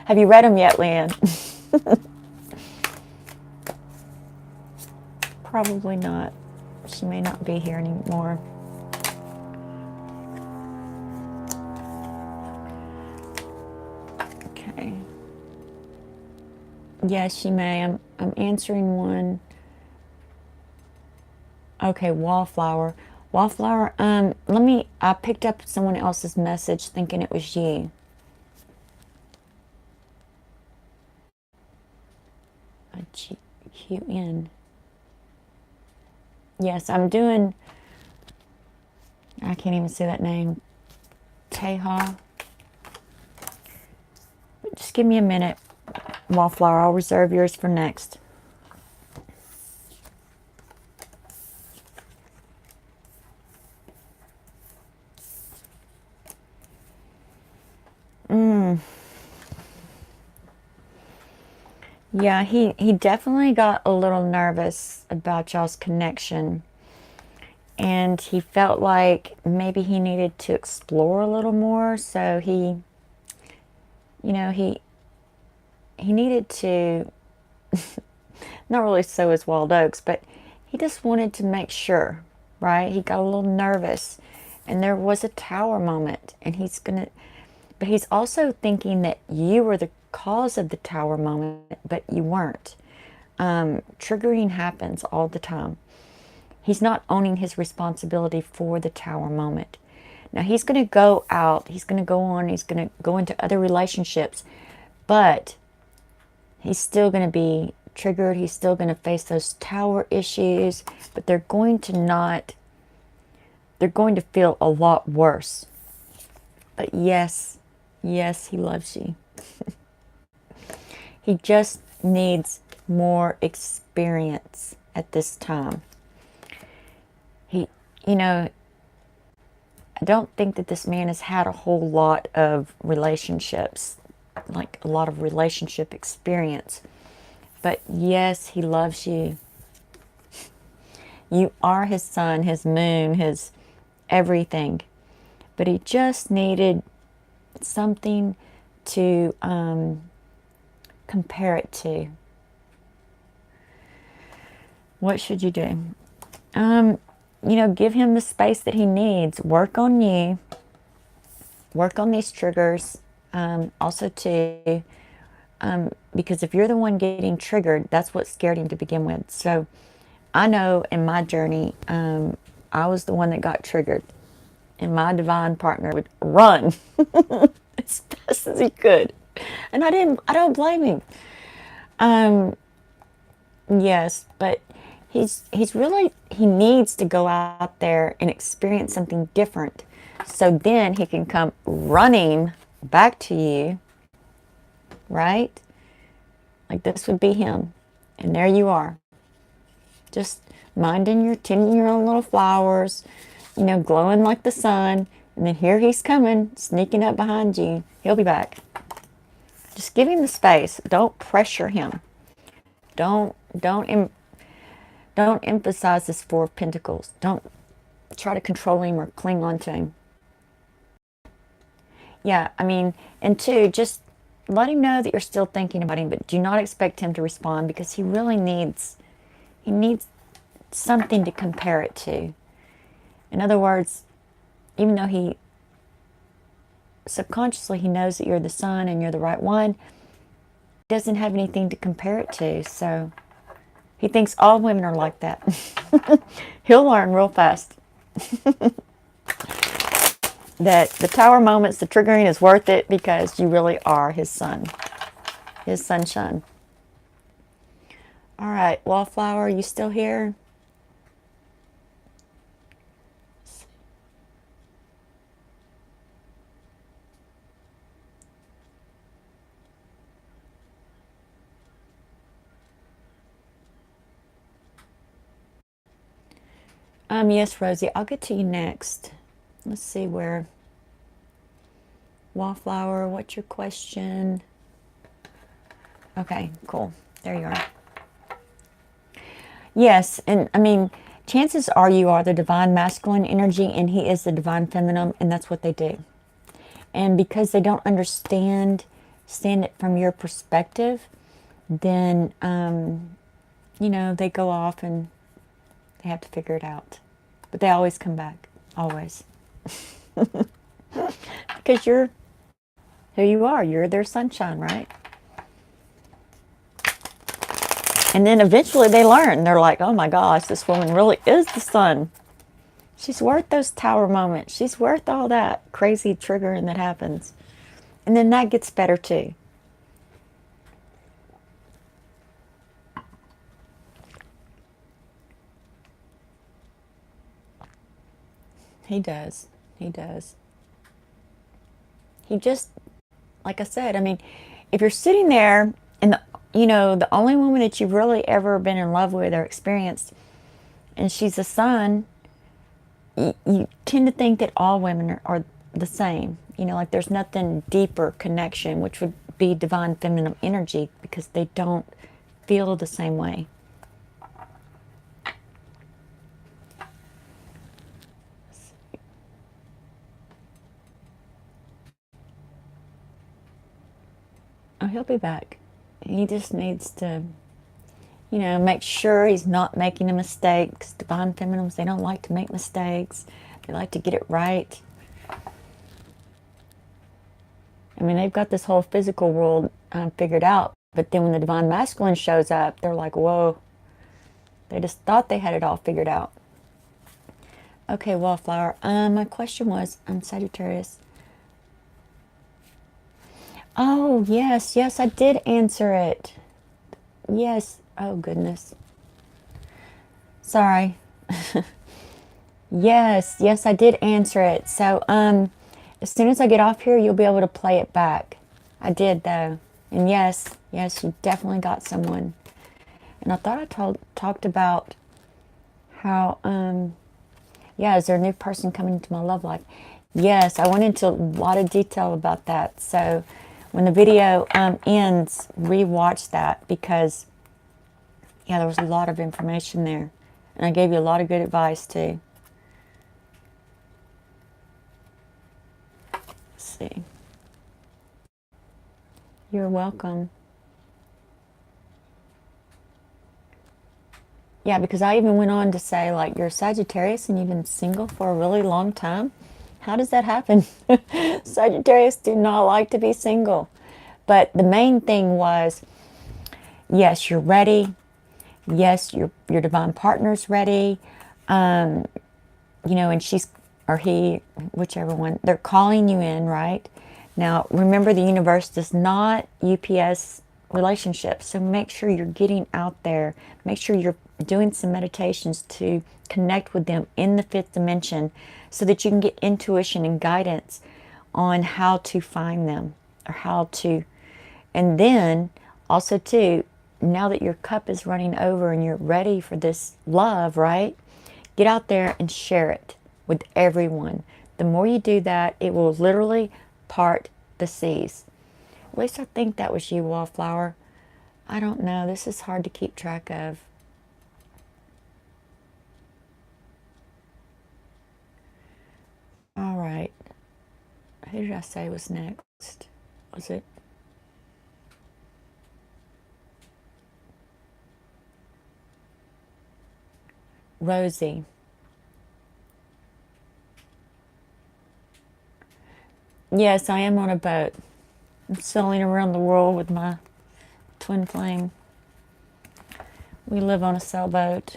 Have you read them yet, Leanne? Probably not. She may not be here anymore. Okay. Yes, she may. I'm answering one. Okay, Wallflower. Wallflower, I picked up someone else's message thinking it was you. QN. Yes, I'm doing, I can't even say that name. Teha. Just give me a minute, Wallflower. I'll reserve yours for next. Yeah, he definitely got a little nervous about y'all's connection. And he felt like maybe he needed to explore a little more. So he needed to, not really sow his wild oats, but he just wanted to make sure, right? He got a little nervous. And there was a tower moment. And but he's also thinking that you were the cause of the tower moment, but you weren't. Triggering happens all the time. He's not owning his responsibility for the tower moment. Now he's going to go out, he's going to go on, he's going to go into other relationships, but he's still going to be triggered. He's still going to face those tower issues, but they're going to feel a lot worse. But yes, he loves you. He just needs more experience at this time. I don't think that this man has had a whole lot of relationships, like a lot of relationship experience. But yes, he loves you. You are his sun, his moon, his everything. But he just needed something to compare it to. What should you do? Give him the space that he needs. Work on you. Work on these triggers. Also too, because if you're the one getting triggered, that's what scared him to begin with. So I know in my journey, I was the one that got triggered. And my divine partner would run as fast as he could. And I don't blame him. Yes, but he needs to go out there and experience something different. So then he can come running back to you, right? Like this would be him. And there you are. Just tending your own little flowers, you know, glowing like the sun. And then here he's coming, sneaking up behind you. He'll be back. Just give him the space. Don't pressure him. Don't emphasize this Four of Pentacles. Don't try to control him or cling on to him. Yeah, I mean, and two, just let him know that you're still thinking about him, but do not expect him to respond, because he really needs something to compare it to. In other words, even though he subconsciously he knows that you're the sun and you're the right one, he doesn't have anything to compare it to. So he thinks all women are like that. He'll learn real fast. That the tower moments, the triggering is worth it, because you really are his sun, his sunshine. All right, Wallflower, are you still here? Yes, Rosie, I'll get to you next. Let's see where. Wallflower, what's your question? Okay, cool. There you are. Yes, and I mean, chances are you are the divine masculine energy and he is the divine feminine, and that's what they do. And because they don't understand it from your perspective, then, you know, they go off and they have to figure it out. But they always come back. Always. Because you're who you are. You're their sunshine, right? And then eventually they learn. They're like, oh my gosh, this woman really is the sun. She's worth those tower moments. She's worth all that crazy triggering that happens. And then that gets better too. He does. He does. He just, like I said, I mean, if you're sitting there and, you know, the only woman that you've really ever been in love with or experienced, and she's a sun, you tend to think that all women are the same. You know, like there's nothing deeper connection, which would be divine feminine energy, because they don't feel the same way. Oh, he'll be back. He just needs to, you know, make sure he's not making a mistake. Because divine feminines, they don't like to make mistakes. They like to get it right. I mean, they've got this whole physical world figured out. But then when the divine masculine shows up, they're like, whoa. They just thought they had it all figured out. Okay, Wallflower. My question was, I'm Sagittarius. Oh, yes, yes, I did answer it. Yes. Oh, goodness. Sorry. Yes, I did answer it. So, as soon as I get off here, you'll be able to play it back. I did, though. And yes, you definitely got someone. And I thought I talked about how, yeah, is there a new person coming into my love life? Yes, I went into a lot of detail about that. So, when the video ends, rewatch that, because, yeah, there was a lot of information there. And I gave you a lot of good advice, too. Let's see. You're welcome. Yeah, because I even went on to say, like, you're a Sagittarius and you've been single for a really long time. How does that happen? Sagittarius do not like to be single. But the main thing was, yes, you're ready. Yes, your divine partner's ready. You know, and she's, or he, whichever one, they're calling you in, right? Now, remember, the universe does not UPS relationships. So make sure you're getting out there. Make sure you're doing some meditations to connect with them in the fifth dimension so that you can get intuition and guidance on how to find them or how to. And then also too, now that your cup is running over and you're ready for this love, right? Get out there and share it with everyone. The more you do that, it will literally part the seas. At least I think that was you, Wallflower. I don't know. This is hard to keep track of. All right. Who did I say was next? Was it? Rosie. Yes, I am on a boat. I'm sailing around the world with my twin flame. We live on a sailboat.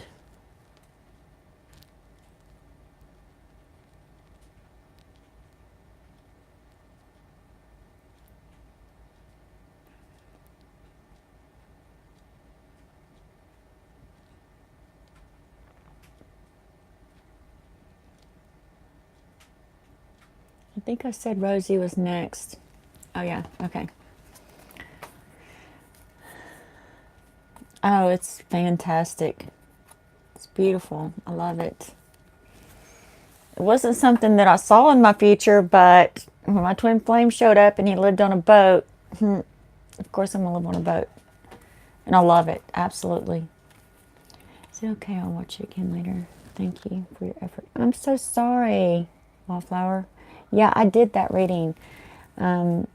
I think I said Rosie was next. Oh yeah, okay. Oh, it's fantastic. It's beautiful. I love it. It wasn't something that I saw in my future, but when my twin flame showed up and he lived on a boat, of course I'm going to live on a boat. And I love it. Absolutely. Is it okay? I'll watch it again later. Thank you for your effort. I'm so sorry, Wallflower. Yeah, I did that reading. And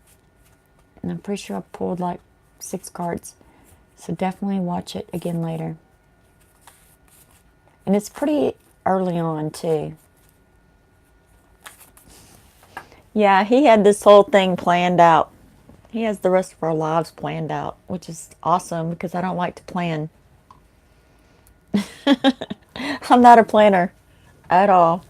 I'm pretty sure I pulled like 6 cards. So definitely watch it again later. And it's pretty early on too. Yeah, he had this whole thing planned out. He has the rest of our lives planned out, which is awesome because I don't like to plan. I'm not a planner at all.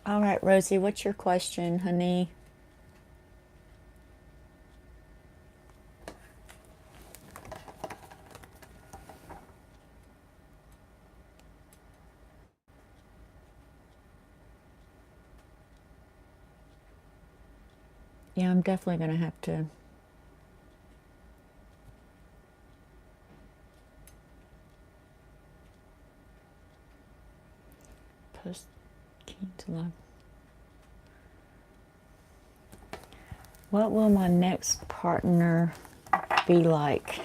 All right, Rosie, what's your question, honey? Yeah, I'm definitely going to have to post key to love. What will my next partner be like?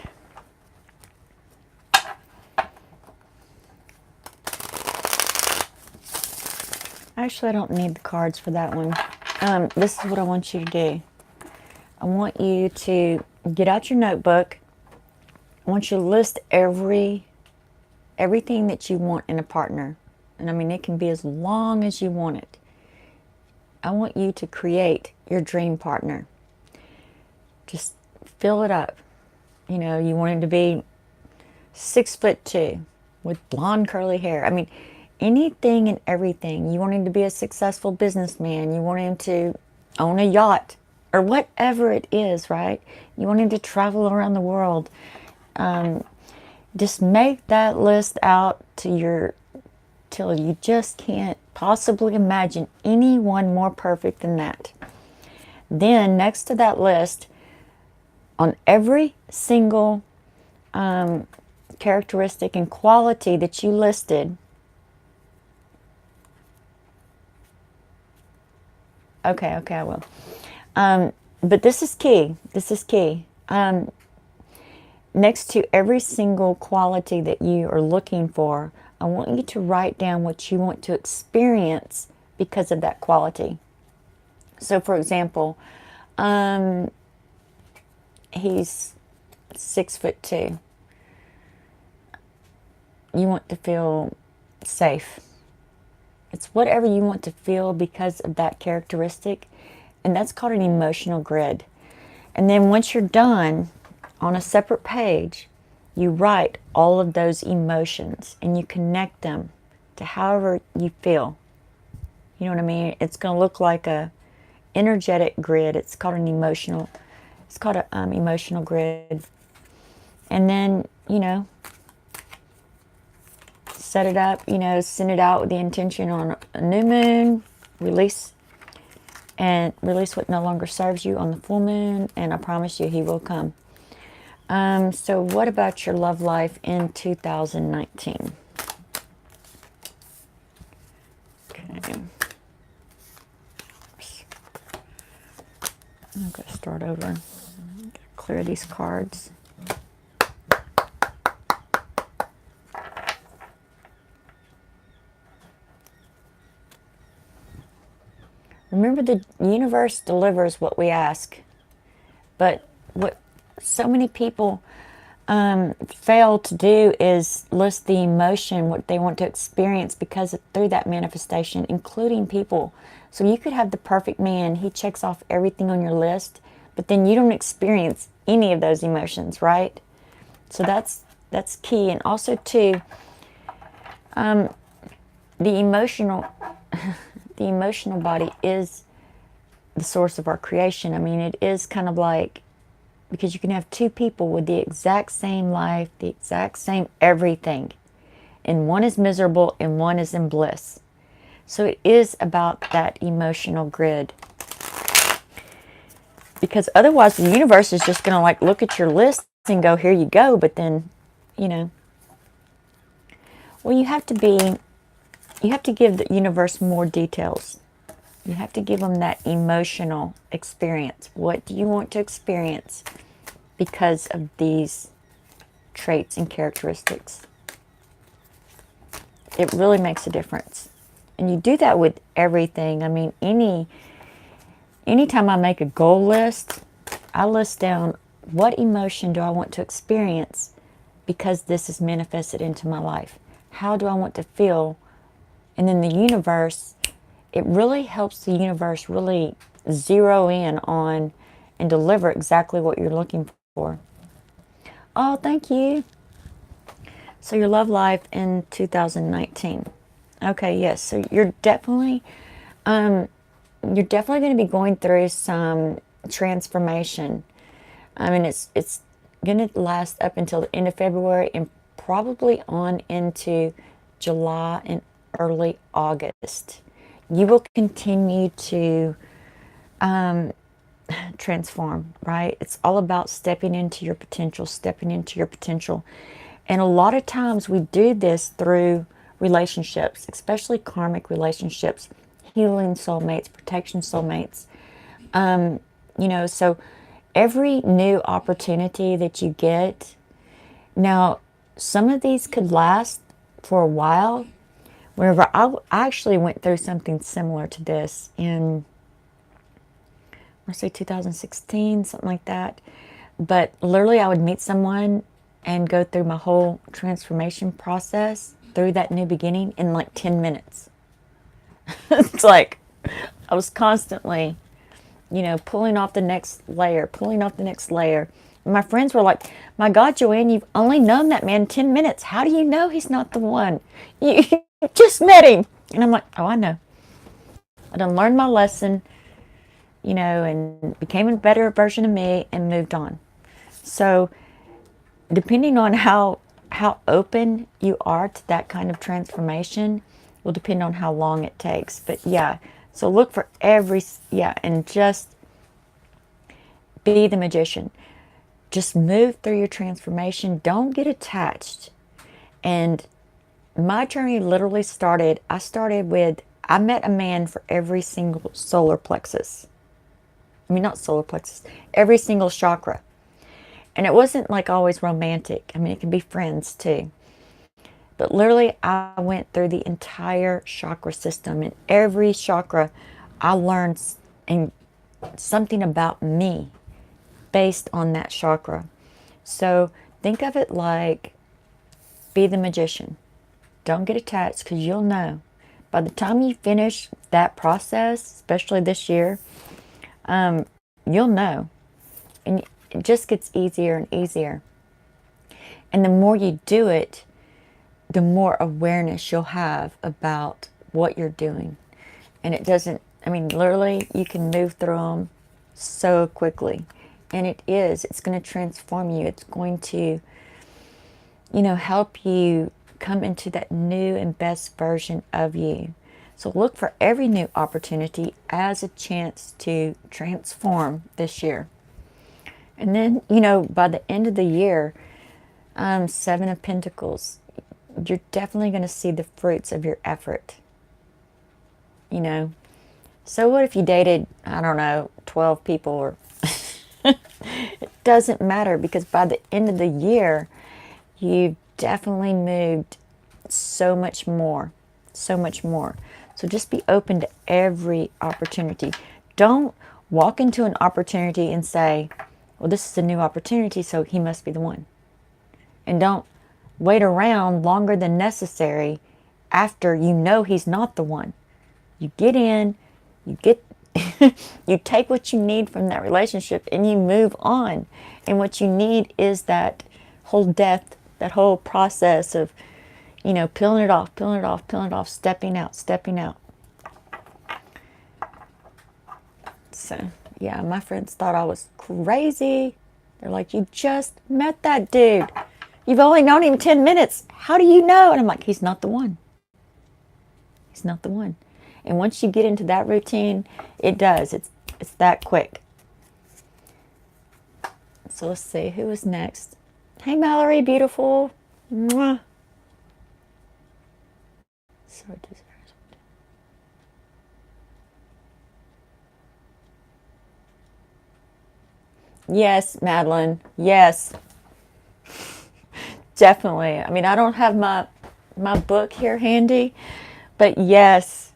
Actually, I don't need the cards for that one. This is what I want you to do. I want you to get out your notebook. I want you to list everything that you want in a partner. And I mean, it can be as long as you want it. I want you to create your dream partner. Just fill it up. You know, you want him to be 6'2" with blonde curly hair. I mean, anything and everything. You want him to be a successful businessman. You want him to own a yacht or whatever it is, right? You want him to travel around the world. Just make that list out till you just can't possibly imagine anyone more perfect than that. Then next to that list, on every single characteristic and quality that you listed, okay, I will. But this is key. Next to every single quality that you are looking for, I want you to write down what you want to experience because of that quality. So, for example, he's 6'2". You want to feel safe. It's whatever you want to feel because of that characteristic. And that's called an emotional grid. And then once you're done, on a separate page, you write all of those emotions and you connect them to however you feel. You know what I mean? It's going to look like a energetic grid. It's called an emotional. It's called an emotional grid. And then, you know, set it up, you know, send it out with the intention on a new moon, release what no longer serves you on the full moon, and I promise you he will come. So what about your love life in 2019? Okay. I'm going to start over. Clear these cards. Remember, the universe delivers what we ask. But what so many people fail to do is list the emotion, what they want to experience through that manifestation, including people. So you could have the perfect man. He checks off everything on your list, but then you don't experience any of those emotions, right? So that's key. And also, too, the emotional the emotional body is the source of our creation. I mean, it is kind of like, because you can have two people with the exact same life, the exact same everything, and one is miserable and one is in bliss. So it is about that emotional grid, because otherwise the universe is just going to like look at your list and go, here you go. But then, you know, well, you have to give the universe more details. You have to give them that emotional experience. What do you want to experience because of these traits and characteristics? It really makes a difference. And you do that with everything. I mean, anytime I make a goal list, I list down what emotion do I want to experience because this is manifested into my life. How do I want to feel? And then the universe, it really helps the universe really zero in on and deliver exactly what you're looking for. Oh, thank you. So your love life in 2019. Okay, yes. So you're definitely going to be going through some transformation. I mean, it's going to last up until the end of February and probably on into July and early August. You will continue to transform, right? It's all about stepping into your potential, And a lot of times we do this through relationships, especially karmic relationships, healing soulmates, protection soulmates. You know, so every new opportunity that you get, now some of these could last for a while. Whenever I actually went through something similar to this in, I say 2016, something like that. But literally I would meet someone and go through my whole transformation process through that new beginning in like 10 minutes. It's like I was constantly, you know, pulling off the next layer. And my friends were like, my God, Joanne, you've only known that man 10 minutes. How do you know he's not the one? You just met him. And I'm like, oh, I know. I done learned my lesson, you know, and became a better version of me and moved on. So depending on how open you are to that kind of transformation will depend on how long it takes. But yeah, so look for and just be the magician. Just move through your transformation. Don't get attached. And my journey literally started, I met a man for every single solar plexus. I mean, not solar plexus, every single chakra. And it wasn't like always romantic. I mean, it can be friends too. But literally, I went through the entire chakra system. And every chakra, I learned something about me based on that chakra. So think of it like, be the magician. Don't get attached, because you'll know. By the time you finish that process, especially this year, you'll know. And it just gets easier and easier. And the more you do it, the more awareness you'll have about what you're doing. And it doesn't, I mean, literally, you can move through them so quickly. And it's going to transform you. It's going to, help you come into that new and best version of you. So look for every new opportunity as a chance to transform this year. And then, by the end of the year, Seven of Pentacles, you're definitely going to see the fruits of your effort. So what if you dated, I don't know, 12 people or it doesn't matter, because by the end of the year, you've definitely moved so much more, so much more. So just be open to every opportunity. Don't walk into an opportunity and say, well, this is a new opportunity, so he must be the one. And don't wait around longer than necessary after you know he's not the one. You get in, you get you take what you need from that relationship and you move on. And what you need is that whole depth, that whole process of, peeling it off, peeling it off, peeling it off, stepping out, stepping out. So, yeah, my friends thought I was crazy. They're like, you just met that dude. You've only known him 10 minutes. How do you know? And I'm like, he's not the one. He's not the one. And once you get into that routine, it does. It's that quick. So let's see, who is next? Hey, Mallory, beautiful. Mwah. So yes, Madeline. Yes. Definitely. I mean, I don't have my book here handy, but yes.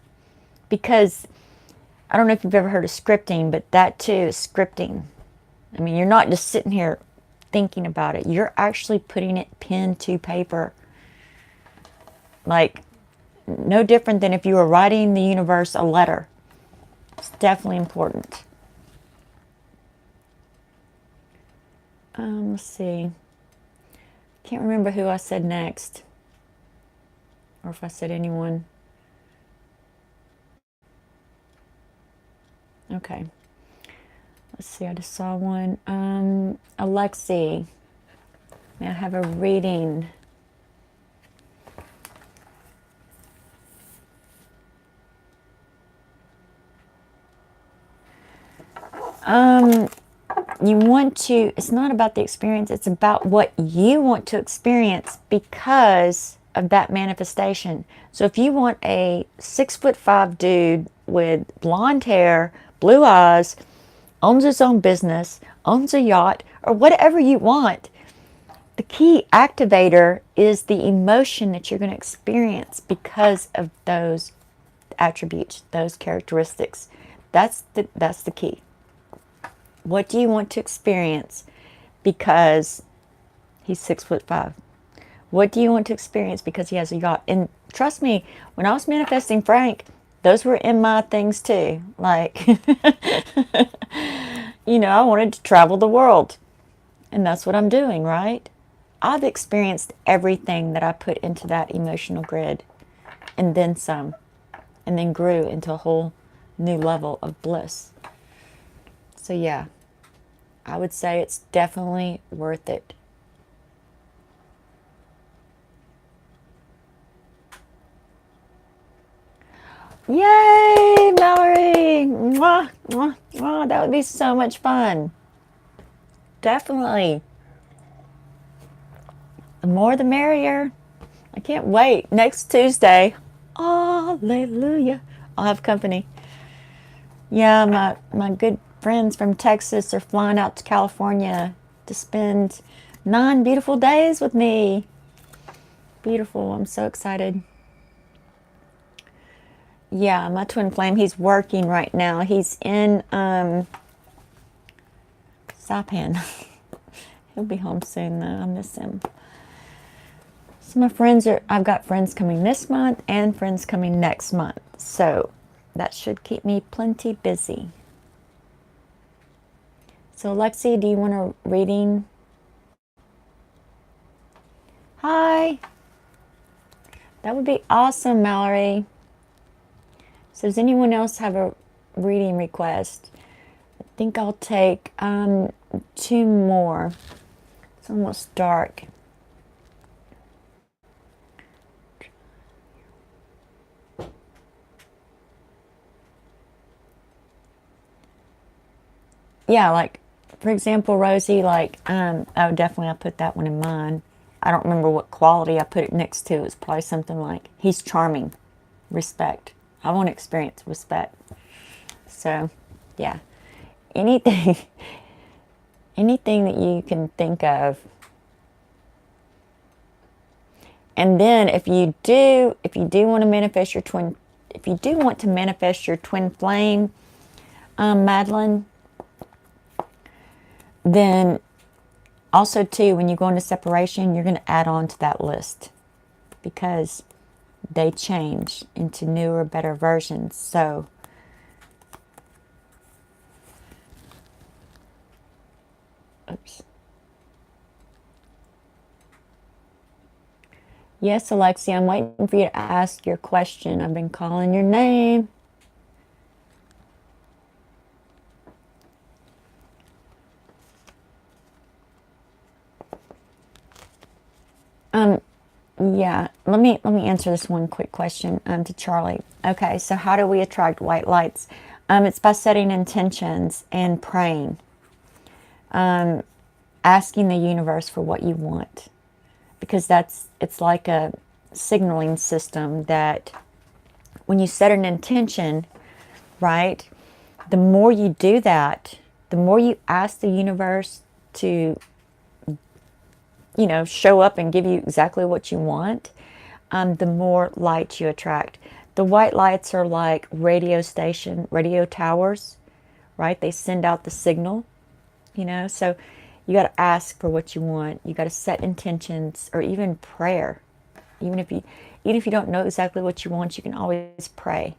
Because I don't know if you've ever heard of scripting, but that too is scripting. I mean, you're not just sitting here thinking about it. You're actually putting it pen to paper. Like, no different than if you were writing the universe a letter. It's definitely important. Let's see. Can't remember who I said next. Or if I said anyone. Okay. Let's see, I just saw one. Alexi, may I have a reading? You want to, it's not about the experience, it's about what you want to experience because of that manifestation. So if you want a 6'5" dude with blonde hair, blue eyes, owns his own business, owns a yacht, or whatever you want, the key activator is the emotion that you're going to experience because of those attributes, those characteristics. That's the key. What do you want to experience because he's 6'5"? What do you want to experience because he has a yacht? And trust me, when I was manifesting Frank, those were in my things too. Like, I wanted to travel the world. And that's what I'm doing, right? I've experienced everything that I put into that emotional grid. And then some. And then grew into a whole new level of bliss. So yeah, I would say it's definitely worth it. Yay, Mallory! Mwah, mwah, mwah. That would be so much fun. Definitely. The more the merrier. I can't wait. Next Tuesday. Hallelujah. I'll have company. Yeah, my good friends from Texas are flying out to California to spend 9 beautiful days with me. Beautiful. I'm so excited. Yeah, my twin flame, he's working right now. He's in Saipan. He'll be home soon though. I miss him. So my friends I've got friends coming this month and friends coming next month. So that should keep me plenty busy. So Lexi, do you want a reading? Hi. That would be awesome, Mallory. So does anyone else have a reading request. I think I'll take 2 more. It's almost dark. Yeah, like, for example, Rosie, like, oh, definitely I put that one in mine. I don't remember what quality I put it next to. It's probably something like, he's charming. Respect. I want to experience respect. So, yeah. Anything, anything that you can think of. And then if you do want to manifest your twin, if you do want to manifest your twin flame, Madeline, then also too, when you go into separation, you're going to add on to that list because they change into newer, better versions. So, oops. Yes, Alexia, I'm waiting for you to ask your question. I've been calling your name. Yeah, let me answer this one quick question to Charlie. Okay, so how do we attract white lights? It's by setting intentions and praying. Asking the universe for what you want. Because it's like a signaling system that when you set an intention, right, the more you do that, the more you ask the universe to, show up and give you exactly what you want, the more light you attract. The white lights are like radio towers, right? They send out the signal, so you got to ask for what you want. You got to set intentions, or even prayer. Even if you don't know exactly what you want, you can always pray.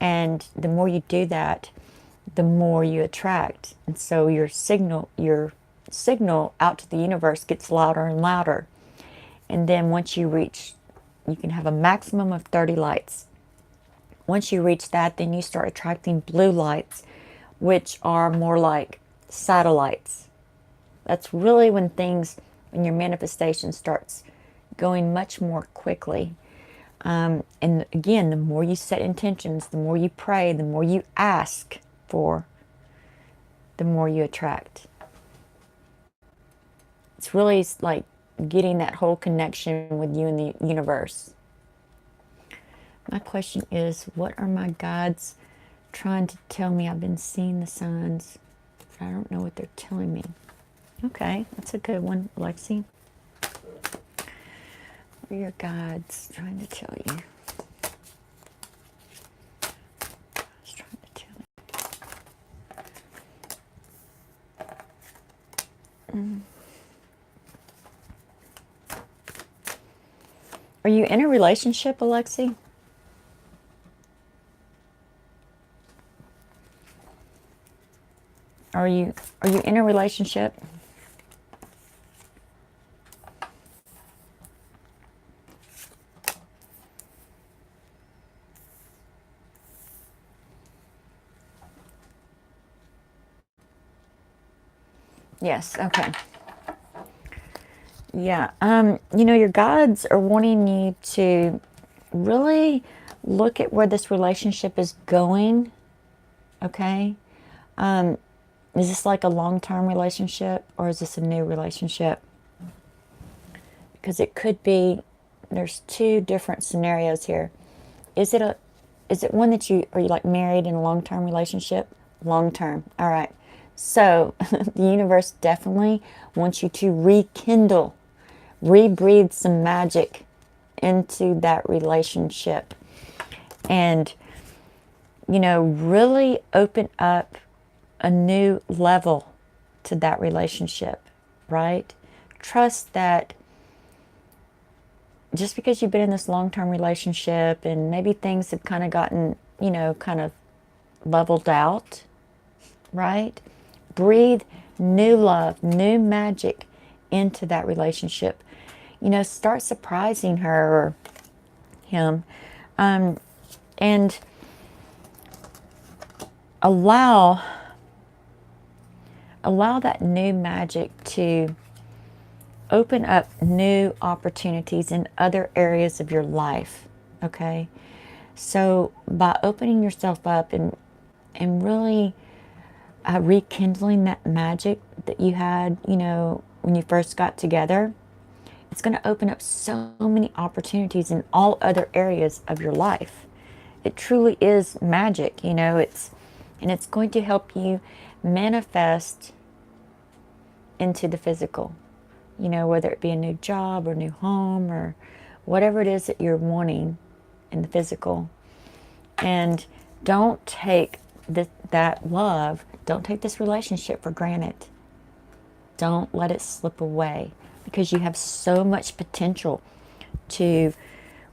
And the more you do that, the more you attract. And so your signal out to the universe gets louder and louder. And then once you can have a maximum of 30 lights. Once you reach that, then you start attracting blue lights, which are more like satellites. That's really when your manifestation starts going much more quickly. And again, the more you set intentions, the more you pray, the more you ask for, the more you attract. It's really like getting that whole connection with you and the universe. My question is, what are my guides trying to tell me? I've been seeing the signs, but I don't know what they're telling me. Okay, that's a good one, Lexi. What are your guides trying to tell you? It's trying to tell you. Are you in a relationship, Alexi? Are you in a relationship? Yes, okay. Yeah, your guides are wanting you to really look at where this relationship is going, okay? Is this like a long-term relationship, or is this a new relationship? Because it could be, there's 2 different scenarios here. Is it one that are you like married in a long-term relationship? Long-term, all right. So the universe definitely wants you to rekindle, rebreathe some magic into that relationship. And, really open up a new level to that relationship, right? Trust that just because you've been in this long-term relationship and maybe things have kind of gotten, kind of leveled out, right? Breathe new love, new magic into that relationship. Start surprising her or him. And allow that new magic to open up new opportunities in other areas of your life. Okay, so by opening yourself up and really rekindling that magic that you had, you know, when you first got together, it's going to open up so many opportunities in all other areas of your life. It truly is magic, you know. It's going to help you manifest into the physical, you know, whether it be a new job or new home or whatever it is that you're wanting in the physical. And don't take that love, don't take this relationship for granted. Don't let it slip away, because you have so much potential to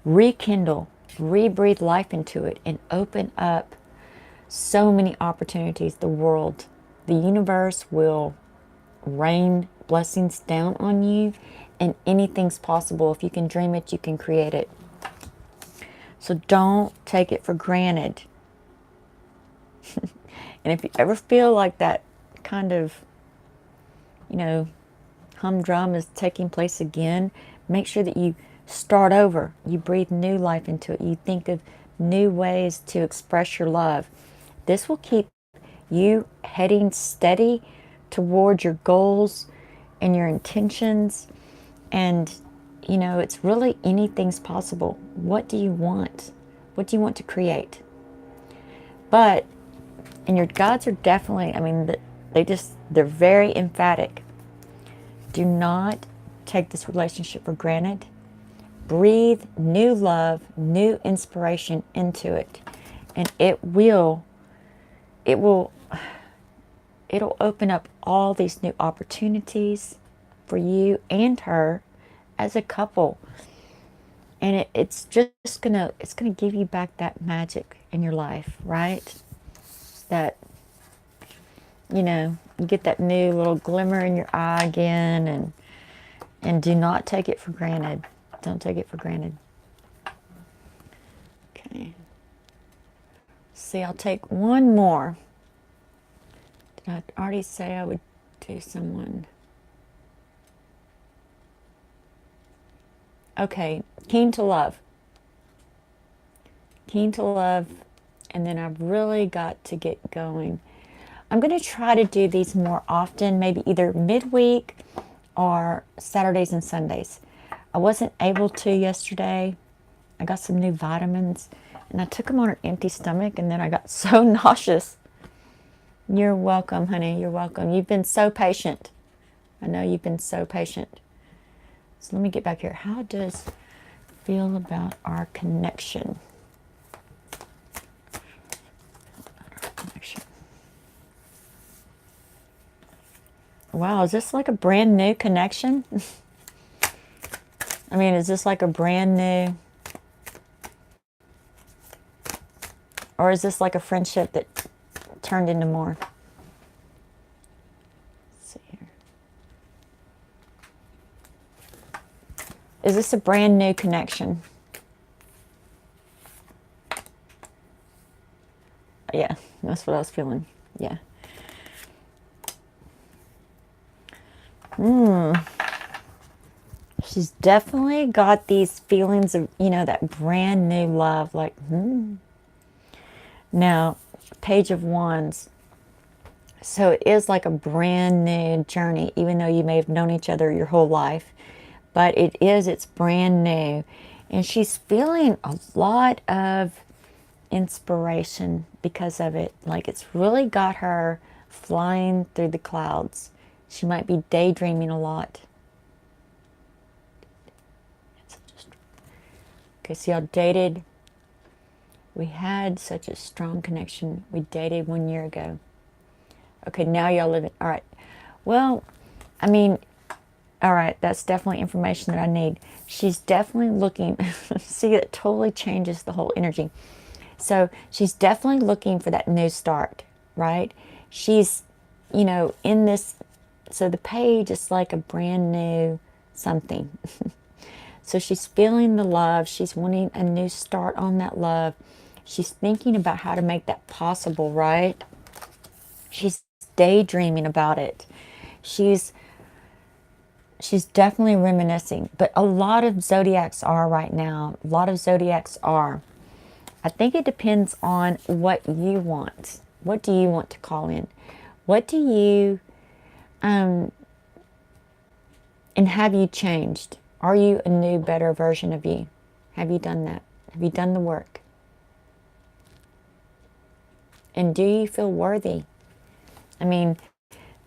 rekindle, rebreathe life into it, and open up so many opportunities. The world, the universe will rain blessings down on you, and anything's possible. If you can dream it, you can create it. So don't take it for granted. And if you ever feel like that kind of, you know, humdrum is taking place again, make sure that you start over. You breathe new life into it. You think of new ways to express your love. This will keep you heading steady towards your goals and your intentions. And, you know, it's really anything's possible. What do you want? What do you want to create? But, and your gods are definitely, I mean, they're very emphatic. Do not take this relationship for granted. Breathe new love, new inspiration into it. And it'll open up all these new opportunities for you and her as a couple. And it's gonna give you back that magic in your life, right? That, you know, you get that new little glimmer in your eye again, and do not take it for granted. Don't take it for granted. Okay. See, I'll take one more. Did I already say I would do someone? Okay, keen to love. Keen to love, and then I've really got to get going. I'm going to try to do these more often, maybe either midweek or Saturdays and Sundays. I wasn't able to yesterday. I got some new vitamins, and I took them on an empty stomach, and then I got so nauseous. You're welcome, honey. You're welcome. You've been so patient. I know you've been so patient. So let me get back here. How does feel about our connection? Wow, is this like a brand new connection? I mean, is this like a brand new, or is this like a friendship that turned into more? Let's see here. Is this a brand new connection? Yeah, that's what I was feeling. Yeah. She's definitely got these feelings of, you know, that brand new love, like, Now, Page of Wands. So it is like a brand new journey, even though you may have known each other your whole life. But it's brand new. And she's feeling a lot of inspiration because of it. Like, it's really got her flying through the clouds. She might be daydreaming a lot. Okay, see, y'all dated. We had such a strong connection. We dated 1 year ago. Okay, now y'all live in. All right. Well, I mean, all right, that's definitely information that I need. She's definitely looking. See, it totally changes the whole energy. So she's definitely looking for that new start, right? She's, you know, in this. So the page is like a brand new something. So she's feeling the love. She's wanting a new start on that love. She's thinking about how to make that possible, right? She's daydreaming about it. She's definitely reminiscing. But a lot of zodiacs are right now. A lot of zodiacs are. I think it depends on what you want. What do you want to call in? What do you, and have you changed? Are you a new, better version of you? Have you done that? Have you done the work? And do you feel worthy? I mean,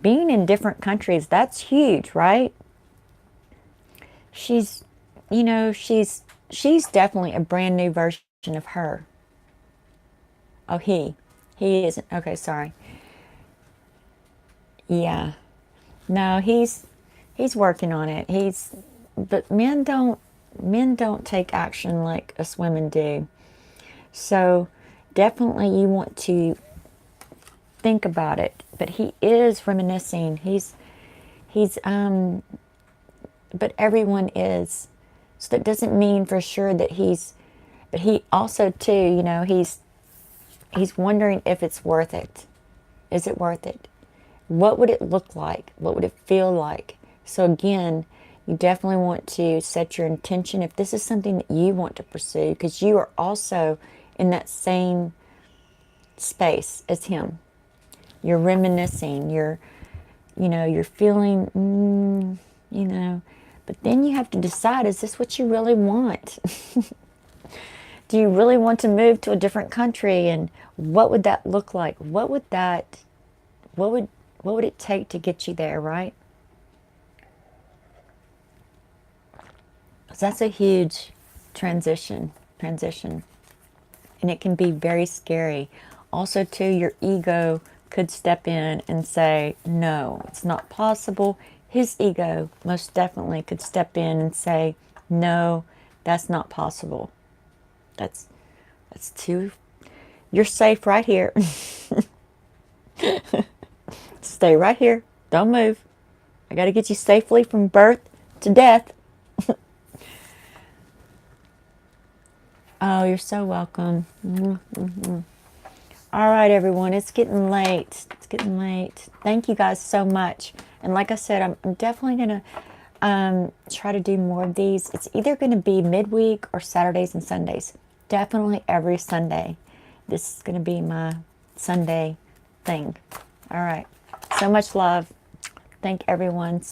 being in different countries, that's huge, right? She's, you know, she's definitely a brand new version of her. Oh, he isn't. Okay, sorry. Yeah. No, he's working on it. But men don't take action like us women do. So definitely you want to think about it. But he is reminiscing. He's but everyone is. So that doesn't mean for sure that but he also too, he's wondering if it's worth it. Is it worth it? What would it look like? What would it feel like? So again, you definitely want to set your intention if this is something that you want to pursue, because you are also in that same space as him. You're reminiscing, you're feeling, but then you have to decide, is this what you really want? Do you really want to move to a different country, and what would that look like? What would it take to get you there, right? So that's a huge transition, and it can be very scary. Also, too, your ego could step in and say, no, it's not possible. His ego most definitely could step in and say, no, that's not possible. That's too, you're safe right here. Stay right here. Don't move. I got to get you safely from birth to death. Oh, you're so welcome. All right, everyone. It's getting late. It's getting late. Thank you guys so much. And like I said, I'm definitely going to try to do more of these. It's either going to be midweek or Saturdays and Sundays. Definitely every Sunday. This is going to be my Sunday thing. All right. So much love. Thank everyone